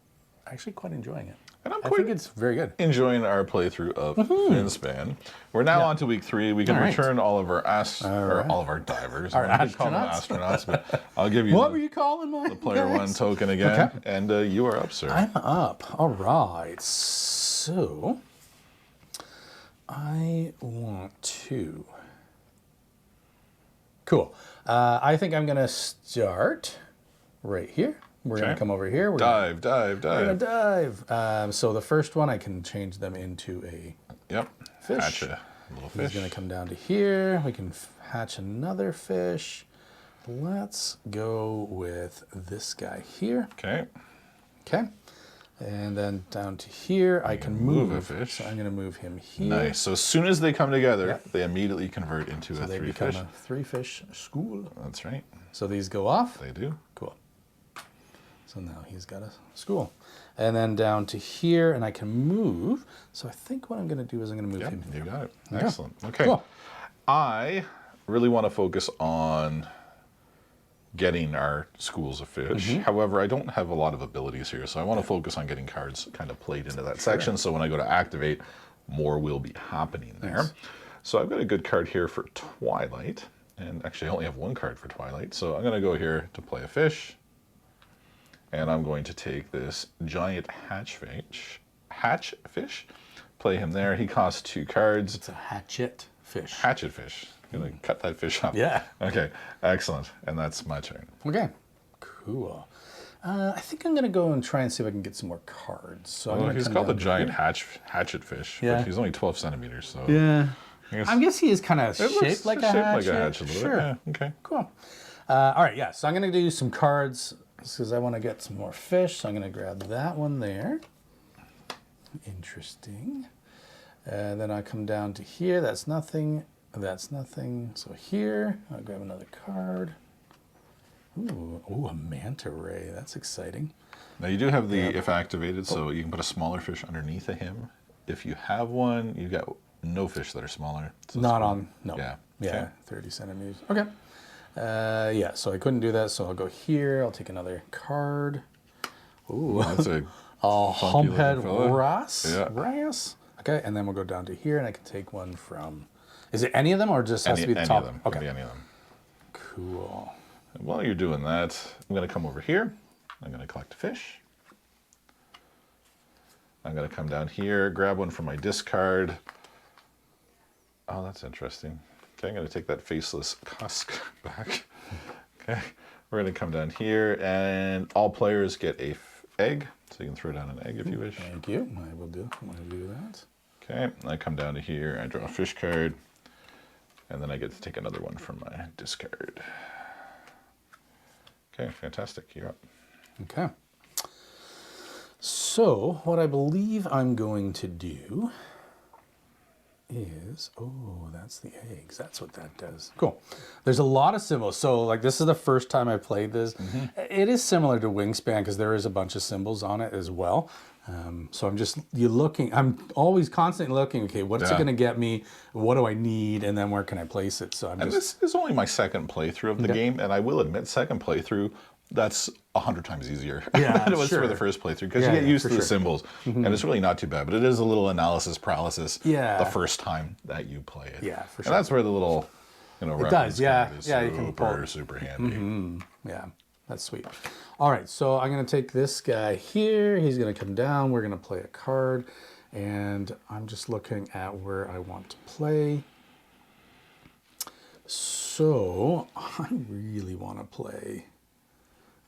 actually quite enjoying it. And I think it's very good. Enjoying our playthrough of Finspan. We're now on to week 3. We can return all of our all of our divers. Our I call them astronauts, but I'll give you What were you calling my the player guys? 1 token again, and you are up, sir. I'm up. All right. So I want to. Cool. I think I'm going to start right here. We're going to come over here. We're dive. going to dive. So the first one, I can change them into a fish. Hatch a little fish. He's going to come down to here. We can hatch another fish. Let's go with this guy here. Okay. Okay. And then down to here, I can move a fish. So I'm going to move him here. Nice. So as soon as they come together, they immediately convert into a 3 They fish. become a 3-fish school. That's right. So these go off. They do. Cool. So now he's got a school. And then down to here, and I can move. So I think what I'm going to do is I'm going to move him You here. got it. Excellent. Okay. Cool. I really want to focus on getting our schools of fish. However, I don't have a lot of abilities here, so I want to focus on getting cards kind of played into that section. So when I go to activate, more will be happening there. Nice. So I've got a good card here for Twilight. And actually, I only have 1 card for Twilight. So I'm going to go here to play a fish. And I'm going to take this giant hatch fish, play him there. He costs 2 cards. It's a hatchet fish. Hatchet fish. I'm going to cut that fish up. Yeah. Okay, excellent. And that's my turn. Okay. Cool. I think I'm going to go and try and see if I can get some more cards. So I'm gonna he's come called the down giant hatchet fish, but he's only 12 centimeters. So Yeah. I guess he is kind of shaped like a hatchet. Like a hatchet a little bit. Yeah, okay. Cool. All right, yeah. So I'm going to do some cards because I want to get some more fish. So I'm going to grab that one there. Interesting. And then I come down to here. That's nothing. That's nothing. So here, I'll grab another card. Ooh, a manta ray. That's exciting. Now you do have the if activated, so you can put a smaller fish underneath of him. If you have one, you've got no fish that are smaller. So Not on. No. Yeah. Yeah. Okay. 30 centimeters. Okay. Yeah. So I couldn't do that. So I'll go here. I'll take another card. Ooh. That's a Humphead fella. wrasse. Yeah. Wrasse. Okay, and then we'll go down to here, and I can take one from. Is it any of them, or just has to be the any top? of them. Okay. Can be any of them. Cool. And while you're doing that, I'm going to come over here. I'm going to collect a fish. I'm going to come down here, grab one from my discard. Oh, that's interesting. Okay, I'm going to take that faceless husk back. Okay, we're going to come down here, and all players get a egg. So you can throw down an egg if you wish. Thank you. I will do that. Okay, I come down to here, I draw a fish card, and then I get to take another one from my discard. Okay, fantastic. You're up. Okay. So what I believe I'm going to do is, oh, that's the eggs. That's what that does. Cool. There's a lot of symbols. So like this is the first time I played this. It is similar to Wingspan because there is a bunch of symbols on it as well. So I'm always constantly looking, okay, what's it going to get me? What do I need? And then where can I place it? So this is only my second playthrough of the game, and I will admit, second playthrough, that's 100 times easier than it was for the first playthrough, because you get used to the symbols, and it's really not too bad, but it is a little analysis paralysis the first time that you play it. Yeah, for sure. And that's where the little, reference card is you can pull. super handy. Yeah, that's sweet. All right, so I'm going to take this guy here. He's going to come down. We're going to play a card, and I'm just looking at where I want to play. So I really want to play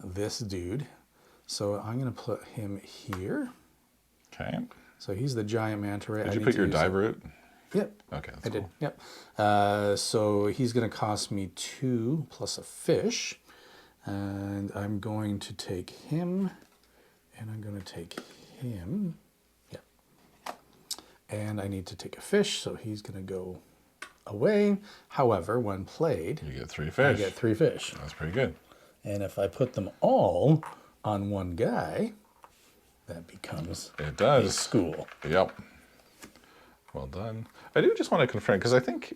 this dude. So I'm going to put him here. Okay. So he's the giant manta ray. Did you put your diver out? Yep. Okay, that's I cool. did. Yep. So he's going to cost me 2 plus a fish. And I'm going to take him, and I'm going to take him. Yep. And I need to take a fish, so he's going to go away. However, when played, You get 3 fish. I get 3 fish. That's pretty good. And if I put them all on one guy, that becomes It a does. school. Yep. Well done. I do just want to confirm, because I think,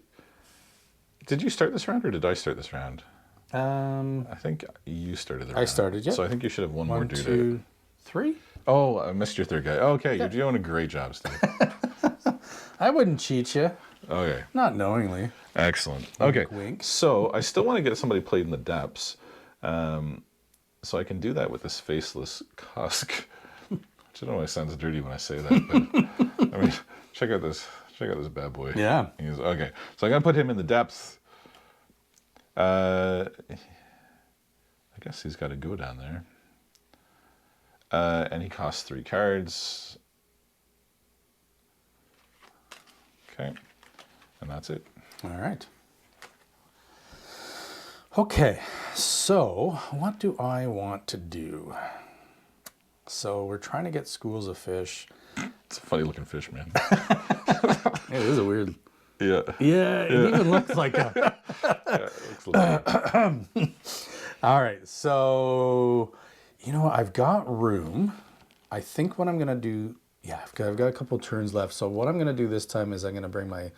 did you start this round or did I start this round? I think you started the round. I started, yeah. So I think you should have one more 1, due 2, 3. Oh, I missed your third guy. Okay, you're doing a great job, Steve. I wouldn't cheat you, Okay, not knowingly. excellent. Okay, wink. so I still want to get somebody played in the depths. So I can do that with this faceless husk. I don't know why it sounds dirty when I say that, but I mean, check out this bad boy. Yeah. Okay, so I'm gonna put him in the depths. I guess he's got to go down there. And he costs 3 cards. Okay, and that's it. All right. Okay, so what do I want to do? So we're trying to get schools of fish. It's a funny looking fish, man. It is a weird. Yeah. Yeah, it even looks like a. It looks like All right, so I've got room. I think what I'm gonna do. Yeah, I've got a couple turns left. So what I'm gonna do this time is I'm gonna bring my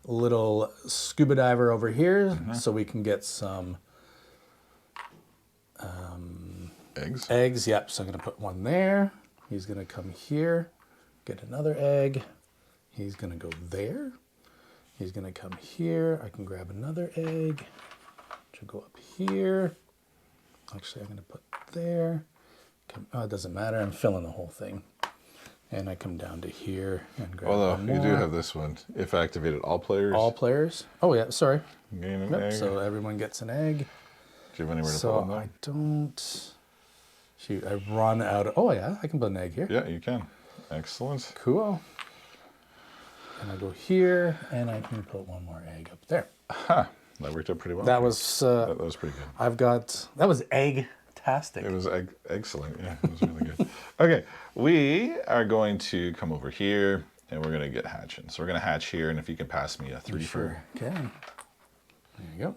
little scuba diver over here so we can get some eggs. eggs. Yep, so I'm gonna put one there. He's gonna come here, get another egg. He's gonna go there. He's gonna come here. I can grab another egg, which will go up here. Actually, I'm gonna put there. It doesn't matter, I'm filling the whole thing. And I come down to here and grab Although one you more. do have this one. If activated, all players All players. Oh yeah, sorry. gain an Yep, egg. so everyone gets an egg. Do you have anywhere to put So one though? I don't. Shoot, I run out of. Oh yeah, I can put an egg here. Yeah, you can. Excellent. Cool. And I go here, and I can put one more egg up there. Huh. That worked out pretty well. That was. That was pretty good. That was egg-tastic. It was excellent. Yeah, it was really good. Okay, we are going to come over here and we're going to get hatching. So we're going to hatch here, and if you can pass me a 3 Sure can. There you go.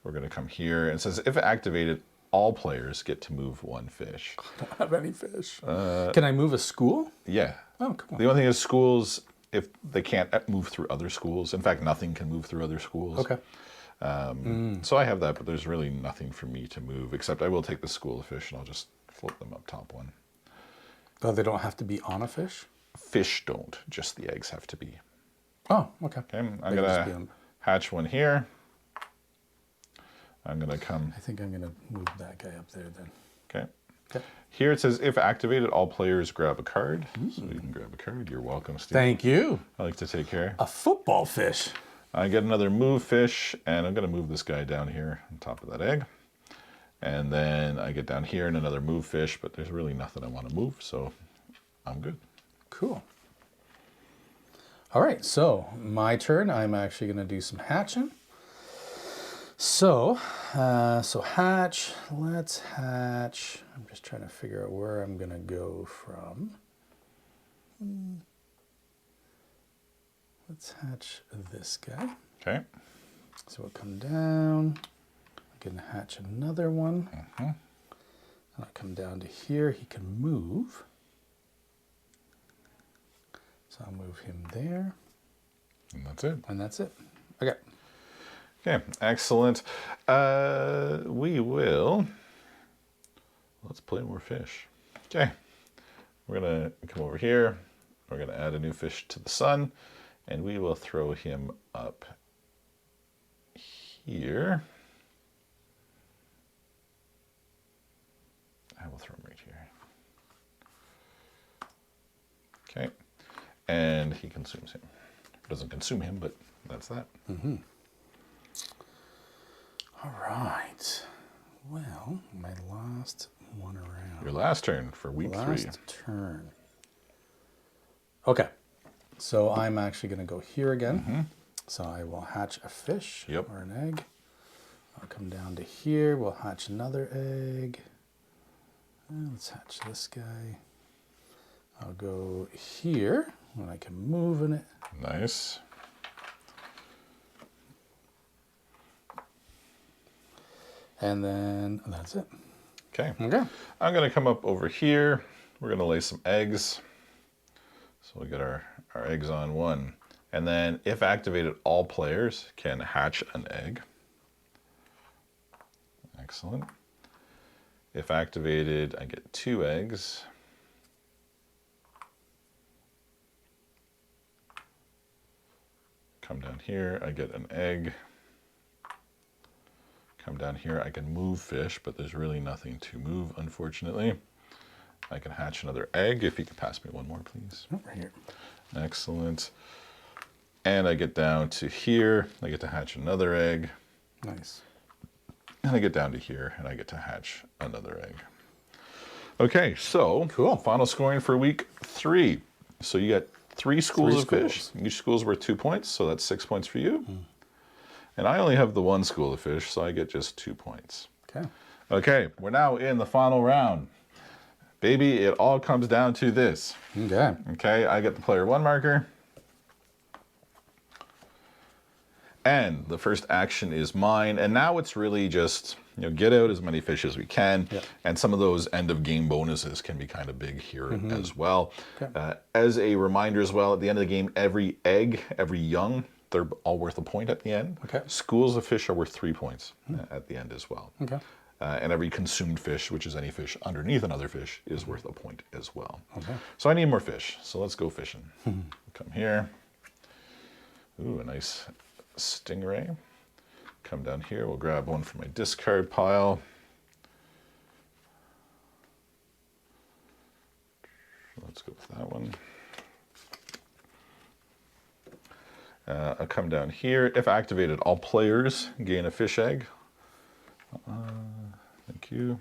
We're going to come here, and it says if activated, all players get to move 1 fish. I don't have any fish. Can I move a school? Yeah. Oh, cool. The only thing is schools, if they can't move through other schools. In fact, nothing can move through other schools. Okay. So I have that, but there's really nothing for me to move, except I will take the school of fish and I'll just Float them up top one. Oh, they don't have to be on a fish? Fish don't, just the eggs have to be. Oh, okay. Okay, I'm gonna hatch one here. I'm gonna come. I think I'm gonna move that guy up there then. Okay. Okay. Here it says, if activated, all players grab a card. So you can grab a card. You're welcome, Steve. Thank you. I like to take care. A football fish. I get another move fish, and I'm gonna move this guy down here on top of that egg. And then I get down here and another move fish, but there's really nothing I want to move, so I'm good. Cool. All right, so my turn. I'm actually going to do some hatching. So hatch. Let's hatch. I'm just trying to figure out where I'm going to go from. Let's hatch this guy. Okay. So we'll come down. I'm going to hatch another one. And I'll come down to here. He can move. So I'll move him there. And that's it. And that's it. Okay. Okay, excellent. We will, let's play more fish. Okay, we're gonna come over here. We're gonna add a new fish to the sun, and we will throw him up here. I will throw him right here. Okay, and he consumes him. Doesn't consume him, but that's that. All right. Well, my last one around. Your last turn for week 3. Last turn. Okay. So I'm actually going to go here again. So I will hatch a fish or an egg. I'll come down to here. We'll hatch another egg. And let's hatch this guy. I'll go here when I can move in it. Nice. And then that's it. Okay. Okay. I'm going to come up over here. We're going to lay some eggs. So we get our eggs on one. And then if activated, all players can hatch an egg. Excellent. If activated, I get 2 eggs. Come down here, I get an egg. Come down here, I can move fish, but there's really nothing to move, unfortunately. I can hatch another egg. If you could pass me one more, please. Oh, right here. Excellent. And I get down to here, I get to hatch another egg. Nice. And I get down to here, and I get to hatch another egg. Okay, so cool. Final scoring for week 3. So you got 3 schools of fish. Each school's worth 2 points, so that's 6 points for you. And I only have the 1 school of fish, so I get just 2 points. Okay. Okay, we're now in the final round. Baby, it all comes down to this. Okay. Okay, I get the player 1 marker. And the first action is mine. And now it's really just, get out as many fish as we can. Yep. And some of those end of game bonuses can be kind of big here as well. Okay. As a reminder as well, at the end of the game, every egg, every young, they're all worth a point at the end. Okay. Schools of fish are worth 3 points at the end as well. Okay. And every consumed fish, which is any fish underneath another fish, is worth a point as well. Okay. So I need more fish. So let's go fishing. Come here. Ooh, a nice stingray. Come down here. We'll grab one from my discard pile. Let's go with that one. I'll come down here. If activated, all players gain a fish egg. Thank you.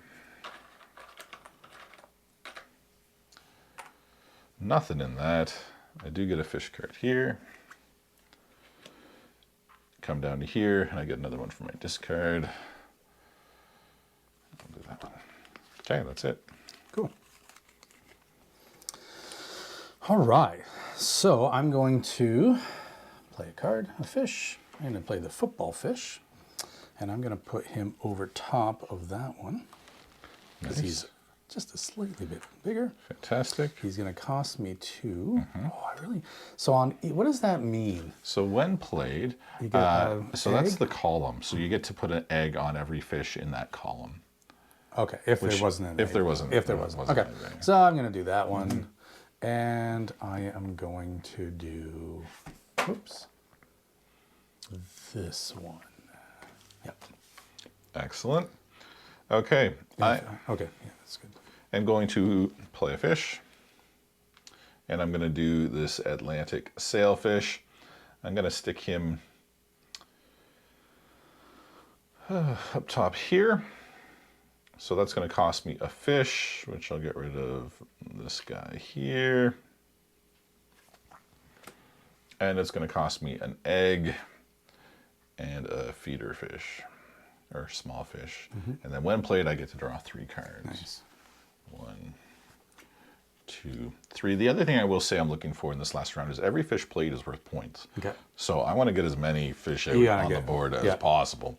Nothing in that. I do get a fish card here. Come down to here, and I get another one from my discard. I'll do that one. Okay, that's it. Cool. All right. So I'm going to play a card, a fish. I'm going to play the football fish. And I'm going to put him over top of that one. Because he's just a slightly bit bigger. Fantastic. He's going to cost me 2. Oh, I really... So on... What does that mean? So when played, You get so that's egg? the column. So you get to put an egg on every fish in that column. Okay, if there wasn't an egg. If there wasn't. If there wasn't. Okay, so I'm going to do that one. And I am going to do, oops, this one. Yep. Excellent. Okay. Okay, yeah, that's good. I'm going to play a fish. And I'm going to do this Atlantic sailfish. I'm going to stick him up top here. So that's going to cost me a fish, which I'll get rid of this guy here. And it's going to cost me an egg and a feeder fish, or small fish. And then when played, I get to draw 3 cards. Nice. 1, 2, 3. The other thing I will say I'm looking for in this last round is every fish played is worth points. Okay. So I want to get as many fish out on the board as possible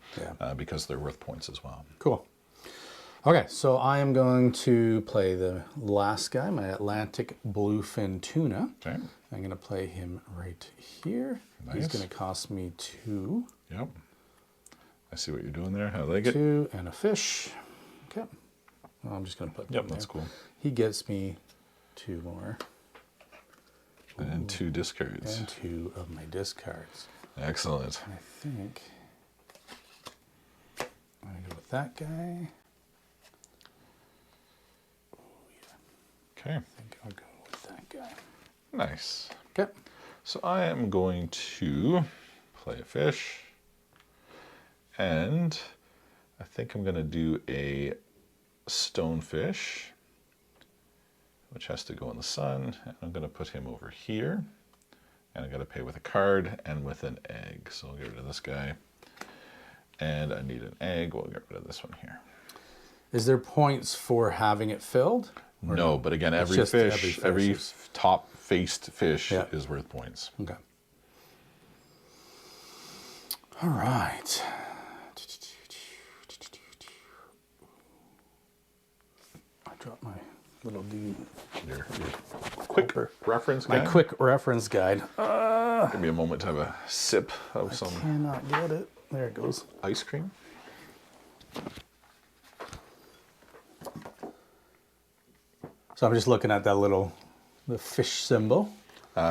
because they're worth points as well. Cool. Okay, so I am going to play the last guy, my Atlantic bluefin tuna. Okay. I'm going to play him right here. Nice. He's going to cost me 2. Yep. I see what you're doing there. I like it. 2 and a fish. Okay. Well, I'm just going to put Yep, that's cool. He gets me 2 more. And 2 discards. And 2 of my discards. Excellent. And I think I'm going to go with that guy. Okay. I think I'll go with that guy. Nice. Okay. So I am going to play a fish. And I think I'm going to do a stonefish, which has to go in the sun. And I'm going to put him over here. And I'm going to pay with a card and with an egg. So I'll get rid of this guy. And I need an egg. We'll get rid of this one here. Is there points for having it filled? No, but again, every top-faced fish is worth points. Okay. All right. I dropped my little dude. Your quick reference guide. My quick reference guide. Give me a moment to have a sip of some Cannot get it. There it goes. ice cream. So I'm just looking at that the fish symbol.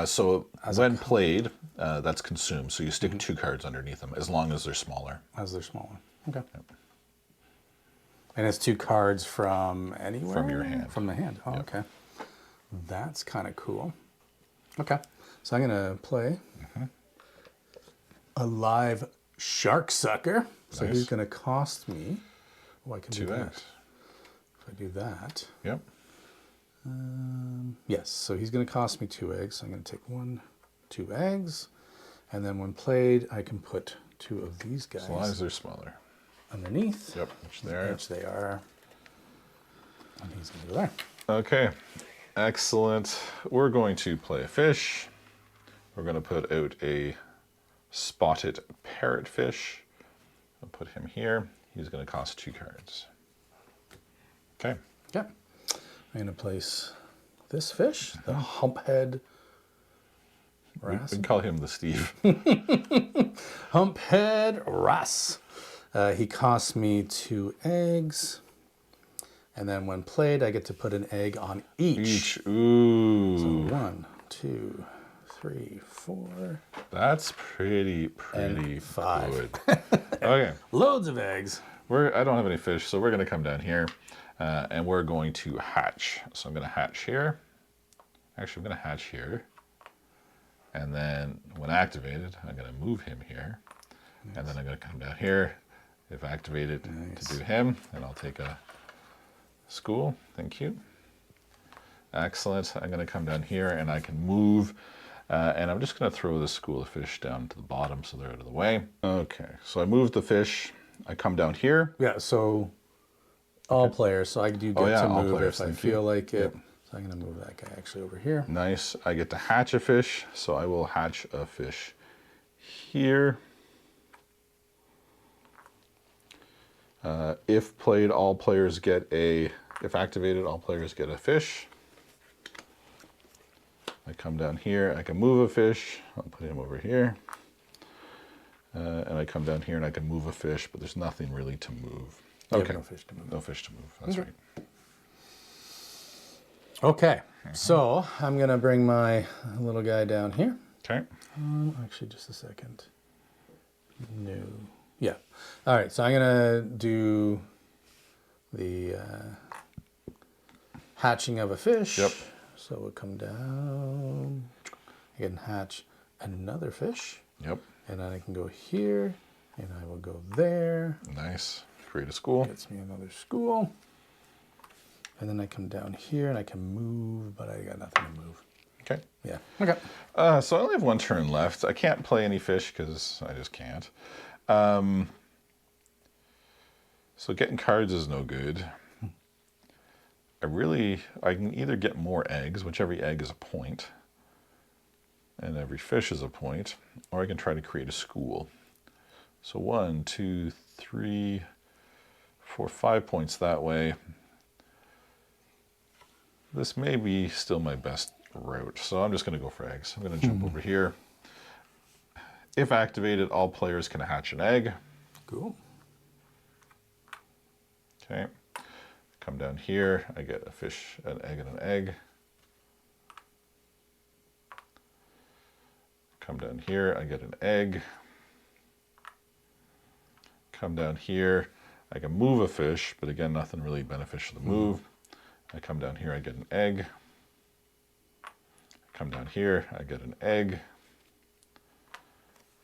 So when played, that's consumed. So you stick 2 cards underneath them, as long as they're smaller. As they're smaller. Okay. Yep. And it's 2 cards from anywhere? From your hand. From the hand. Oh, okay. That's kind of cool. Okay. So I'm going to play a live shark sucker. So he's going to cost me. Oh, I can do 2 that. eggs. If I do that. Yep. Yes, so he's going to cost me 2 eggs. So I'm going to take 2 eggs, and then when played, I can put 2 of these guys. As long as they're smaller. Underneath. Yep, which they are. Which they are. And he's going to go there. Okay, excellent. We're going to play a fish. We're going to put out a spotted parrotfish. I'll put him here. He's going to cost 2 cards. Okay. Yep. I'm going to place this fish, the humphead wrasse. We can call him the Steve. Humphead wrasse. He costs me 2 eggs. And then when played, I get to put an egg on each. Ooh. So 1, 2, 3, 4. That's pretty and 5. good. Okay. Loads of eggs. I don't have any fish, so we're going to come down here. And we're going to hatch. So I'm going to hatch here. Actually, I'm going to hatch here. And then when activated, I'm going to move him here. Nice. And then I'm going to come down here, if activated, to do him. And I'll take a school. Thank you. Excellent. I'm going to come down here and I can move. And I'm just going to throw this school of fish down to the bottom so they're out of the way. Okay, so I moved the fish. I come down here. Yeah, so all players. So I do get to move if I feel like it. Yep. So I'm going to move that guy actually over here. Nice. I get to hatch a fish. So I will hatch a fish here. If played, all players get if activated, all players get a fish. I come down here, I can move a fish. I'll put him over here. And I come down here and I can move a fish, but there's nothing really to move. You Okay. have no fish to move. No fish to move. That's right. Okay, so I'm going to bring my little guy down here. Okay. Actually, just a second. No. Yeah. All right, so I'm going to do the hatching of a fish. Yep. So we'll come down. I can hatch another fish. Yep. And then I can go here, and I will go there. Nice. Create a school. Gets me another school. And then I come down here, and I can move, but I got nothing to move. Okay. Yeah. Okay. So I only have one turn left. I can't play any fish because I just can't. So getting cards is no good. I can either get more eggs, which every egg is a point, and every fish is a point, or I can try to create a school. So 1, 2, 3, 4, 5 points that way. This may be still my best route, so I'm just going to go for eggs. I'm going to jump over here. If activated, all players can hatch an egg. Cool. Okay. Come down here, I get a fish, an egg, and an egg. Come down here, I get an egg. Come down here, I can move a fish, but again, nothing really beneficial to move. I come down here, I get an egg. Come down here, I get an egg.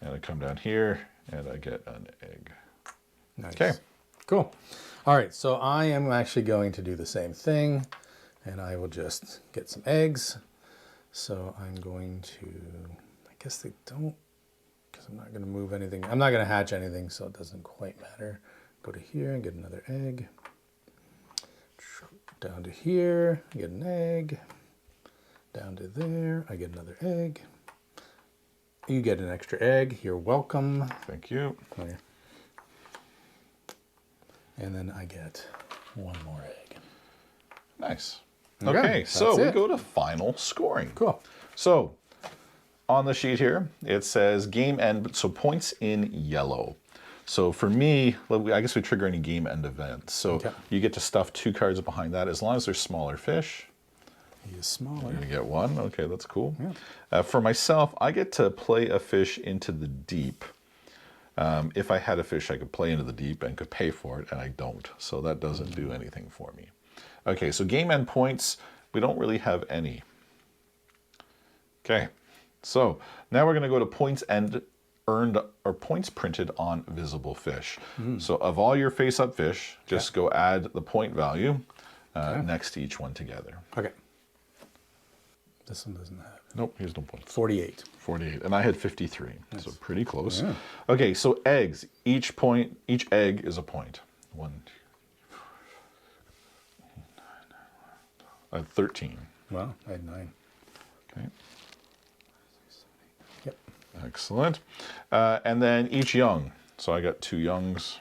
And I come down here, and I get an egg. Nice. Okay. Cool. All right, so I am actually going to do the same thing, and I will just get some eggs. So I'm going to, I guess they don't, because I'm not going to move anything. I'm not going to hatch anything, so it doesn't quite matter. Go to here and get another egg. Down to here, I get an egg. Down to there, I get another egg. You get an extra egg. You're welcome. Thank you. Oh, yeah. And then I get one more egg. Nice. Okay, Okay, so we that's it. go to final scoring. Cool. So on the sheet here, it says game end, so points in yellow. So for me, I guess we trigger any game end events. So Okay. you get to stuff 2 cards behind that. As long as they're smaller fish, He is smaller. you get 1. Okay, that's cool. Yeah. For myself, I get to play a fish into the deep. If I had a fish, I could play into the deep and could pay for it, and I don't. So that doesn't do anything for me. Okay, so game end points, we don't really have any. Okay, so now we're going to go to points end earned or points printed on visible fish. So of all your face-up fish, just go add the point value next to each one together. Okay. This one doesn't have. Nope, here's no points. 48. 48, and I had 53, so pretty close. Yeah. Okay, so eggs. Each egg is a point. 1, 2, 4, 5, 6, 7, 8, 9, 10, 11, 12. I had 13. Well, I had 9. Okay, Yep. excellent. And then each young. So I got 2 youngs.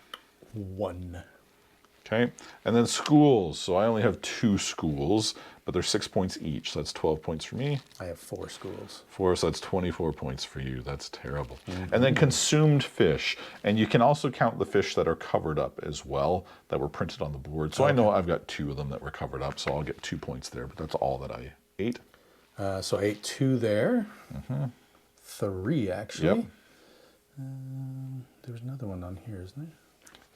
1. Okay, and then schools. So I only have 2 schools, but they're 6 points each. So that's 12 points for me. I have 4 schools. 4, so that's 24 points for you. That's terrible. And then consumed fish. And you can also count the fish that are covered up as well, that were printed on the board. So I know I've got 2 of them that were covered up, so I'll get 2 points there, but that's all that I ate. So I ate 2 there. 3, actually. Yep. There's another one on here, isn't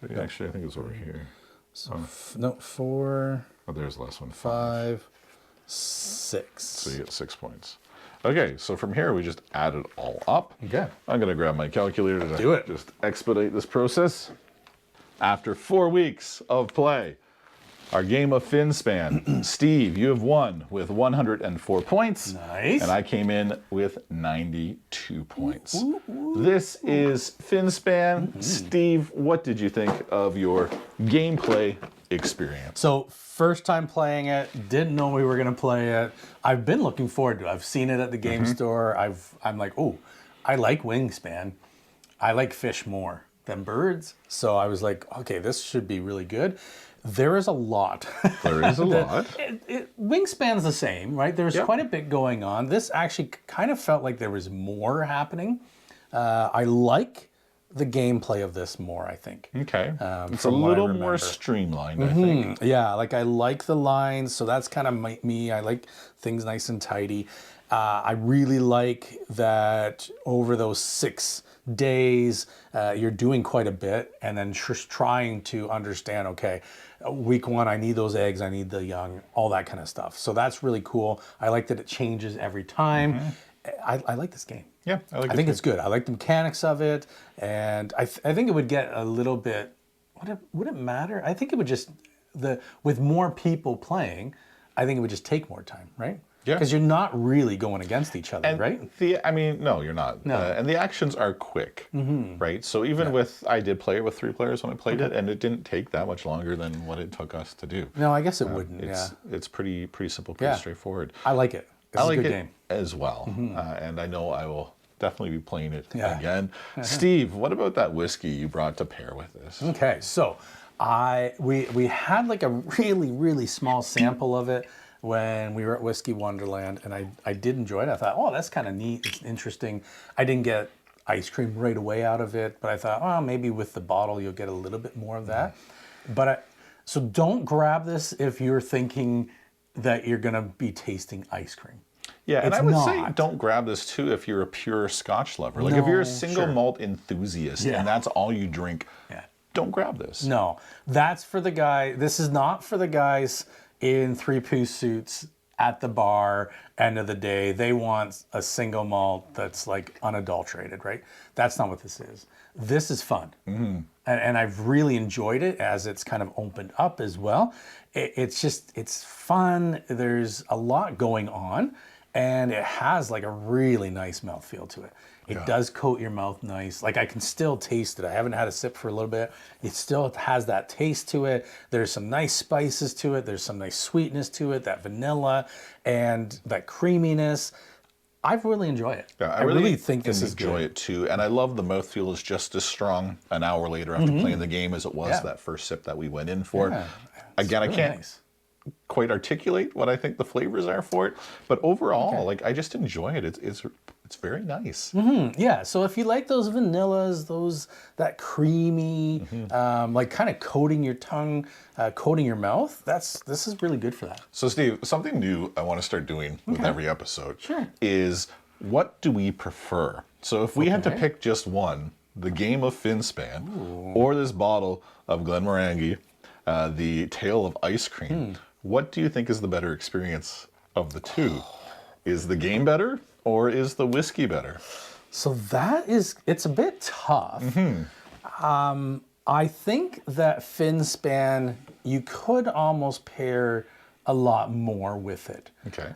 there? Actually, I think it's over here. So no, 4, Oh, there's the last one. 5, 6. So you get 6 points. Okay, so from here, we just add it all up. Okay. I'm going to grab my calculator to Do it. just expedite this process. After 4 weeks of play, our game of Finspan, Steve, you have won with 104 points. Nice. And I came in with 92 points. This is Finspan. Steve, what did you think of your gameplay experience? So first time playing it, didn't know we were gonna play it. I've been looking forward to it. I've seen it at the game store. I'm like, oh, I like Wingspan. I like fish more than birds. So I was like, okay, this should be really good. There is a lot. There is a lot. Wingspan's the same, right? There's quite a bit going on. This actually kind of felt like there was more happening. I like the gameplay of this more, I think. Okay. It's a from what I little more remember. streamlined, I think. Yeah, like I like the lines, so that's kind of me. I like things nice and tidy. I really like that over those 6 days, you're doing quite a bit, and then just trying to understand, okay, week 1, I need those eggs, I need the young, all that kind of stuff. So that's really cool. I like that it changes every time. I like this game. Yeah, I think it's good. I like the mechanics of it, and I think it would get a little bit. Would it matter? I think it would just with more people playing, I think it would just take more time, right? Yeah. Because you're not really going against each other, right? No, you're not. No. And the actions are quick, right? So even I did play it with 3 players when I played it, and it didn't take that much longer than what it took us to do. No, I guess it wouldn't. It's pretty simple, pretty straightforward. I like it. It's I like a good it game. as well, and I know I will definitely be playing it again. Steve, what about that whiskey you brought to pair with this? Okay, so we had like a really small sample of it when we were at Whiskey Wonderland, and I did enjoy it. I thought, oh, that's kind of neat. It's interesting. I didn't get ice cream right away out of it, but I thought, well, maybe with the bottle you'll get a little bit more of that. So don't grab this if you're thinking that you're gonna be tasting ice cream. Yeah, and It's I would not. say don't grab this too if you're a pure Scotch lover. Like if you're a single malt enthusiast and that's all you drink, don't grab this. No, that's for the guy. This is not for the guys in 3-piece suits at the bar, end of the day. They want a single malt that's like unadulterated, right? That's not what this is. This is fun. And I've really enjoyed it as it's kind of opened up as well. It's fun. There's a lot going on, and it has like a really nice mouthfeel to it. It does coat your mouth nice. Like I can still taste it. I haven't had a sip for a little bit. It still has that taste to it. There's some nice spices to it. There's some nice sweetness to it, that vanilla and that creaminess. I really enjoy it. Yeah, I really think this is enjoy good. it too, and I love the mouthfeel is just as strong an hour later after playing the game as it was that first sip that we went in for. Again, really I can't quite articulate what I think the flavors are for it, but overall, like I just enjoy it. It's very nice. Yeah, so if you like those vanillas, that creamy, like kind of coating your tongue, coating your mouth, this is really good for that. So Steve, something new I want to start doing with every episode is what do we prefer? So if we had to pick just one, the game of Finspan or this bottle of Glenmorangie, the Tale of Ice Cream, what do you think is the better experience of the two? Is the game better or is the whiskey better? So it's a bit tough. I think that Finspan, you could almost pair a lot more with it. Okay.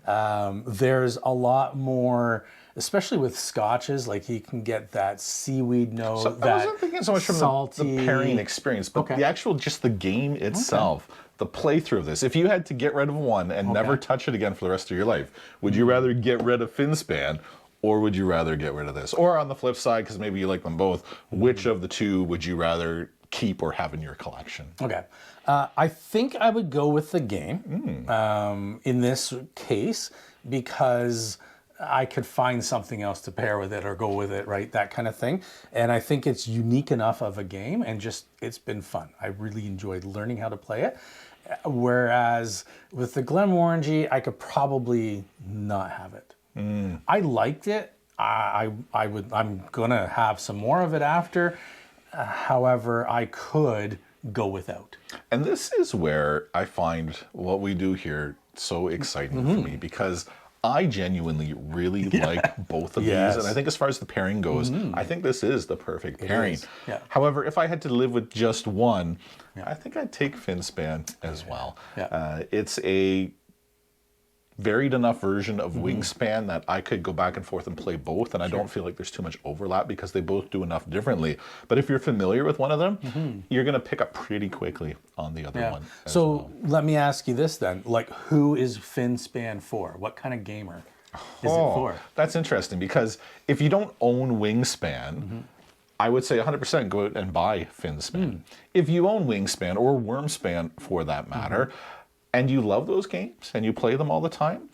There's a lot more, especially with scotches, like you can get that seaweed note. So I wasn't thinking so much from salty, the pairing experience, but the actual, just the game itself, the playthrough of this. If you had to get rid of one and never touch it again for the rest of your life, would you rather get rid of Finspan or would you rather get rid of this? Or on the flip side, because maybe you like them both, which of the two would you rather keep or have in your collection? Okay. I think I would go with the game in this case because I could find something else to pair with it or go with it, right? That kind of thing. And I think it's unique enough of a game and just, it's been fun. I really enjoyed learning how to play it. Whereas with the Glenmorangie, I could probably not have it. I liked it. I'm gonna have some more of it after. However, I could go without. And this is where I find what we do here so exciting for me because I genuinely really like both of these. And I think as far as the pairing goes, I think this is the perfect pairing. However, if I had to live with just one, I think I'd take Finspan as well. It's a varied enough version of Wingspan that I could go back and forth and play both, and I don't feel like there's too much overlap because they both do enough differently. But if you're familiar with one of them, you're going to pick up pretty quickly on the other one. So let me ask you this then, like who is Finspan for? What kind of gamer is it for? That's interesting because if you don't own Wingspan, I would say 100% go out and buy Finspan. If you own Wingspan or Wormspan for that matter, and you love those games and you play them all the time,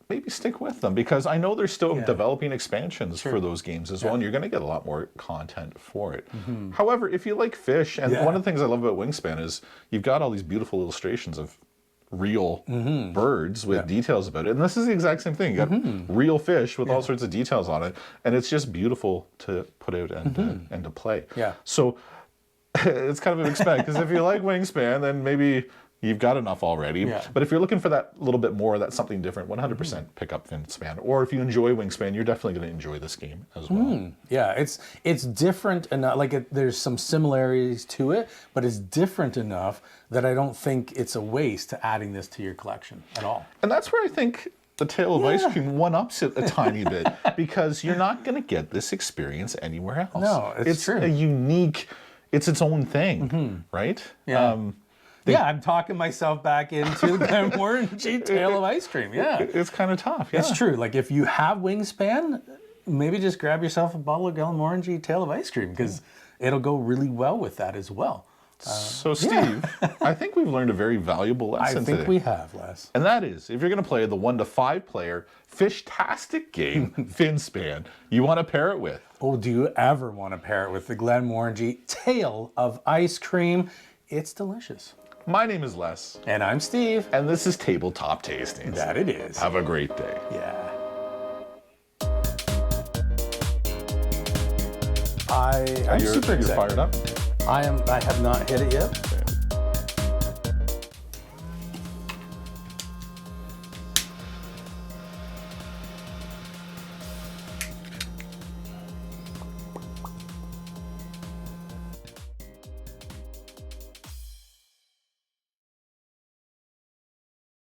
maybe stick with them, because I know they're still developing expansions for those games as well, and you're going to get a lot more content for it. However, if you like fish, and one of the things I love about Wingspan is you've got all these beautiful illustrations of real birds with details about it, and this is the exact same thing. You got real fish with all sorts of details on it, and it's just beautiful to put out and to play. So it's kind of an expect, because if you like Wingspan, then maybe you've got enough already. But if you're looking for that little bit more, that's something different, 100% pick up Finspan. Or if you enjoy Wingspan, you're definitely going to enjoy this game as well. Yeah, it's different enough. Like there's some similarities to it, but it's different enough that I don't think it's a waste to adding this to your collection at all. And that's where I think the Tale of Ice Cream one-ups it a tiny bit, because you're not going to get this experience anywhere else. No, it's true. A unique, it's its own thing, right? Yeah, I'm talking myself back into the Glenmorangie Tale of Ice Cream. Yeah, it's kind of tough. It's true. Like if you have Wingspan, maybe just grab yourself a bottle of Glenmorangie Tale of Ice Cream, because it'll go really well with that as well. So Steve, I think we've learned a very valuable lesson today. I think we have, Les. And that is, if you're going to play the 1 to 5 player fish-tastic game, Finspan, you want to pair it with. Oh, do you ever want to pair it with the Glenmorangie Tale of Ice Cream? It's delicious. My name is Les. And I'm Steve. And this is Tabletop Tastings. That it is. Have a great day. Yeah. I'm super excited. You're fired up? I have not hit it yet.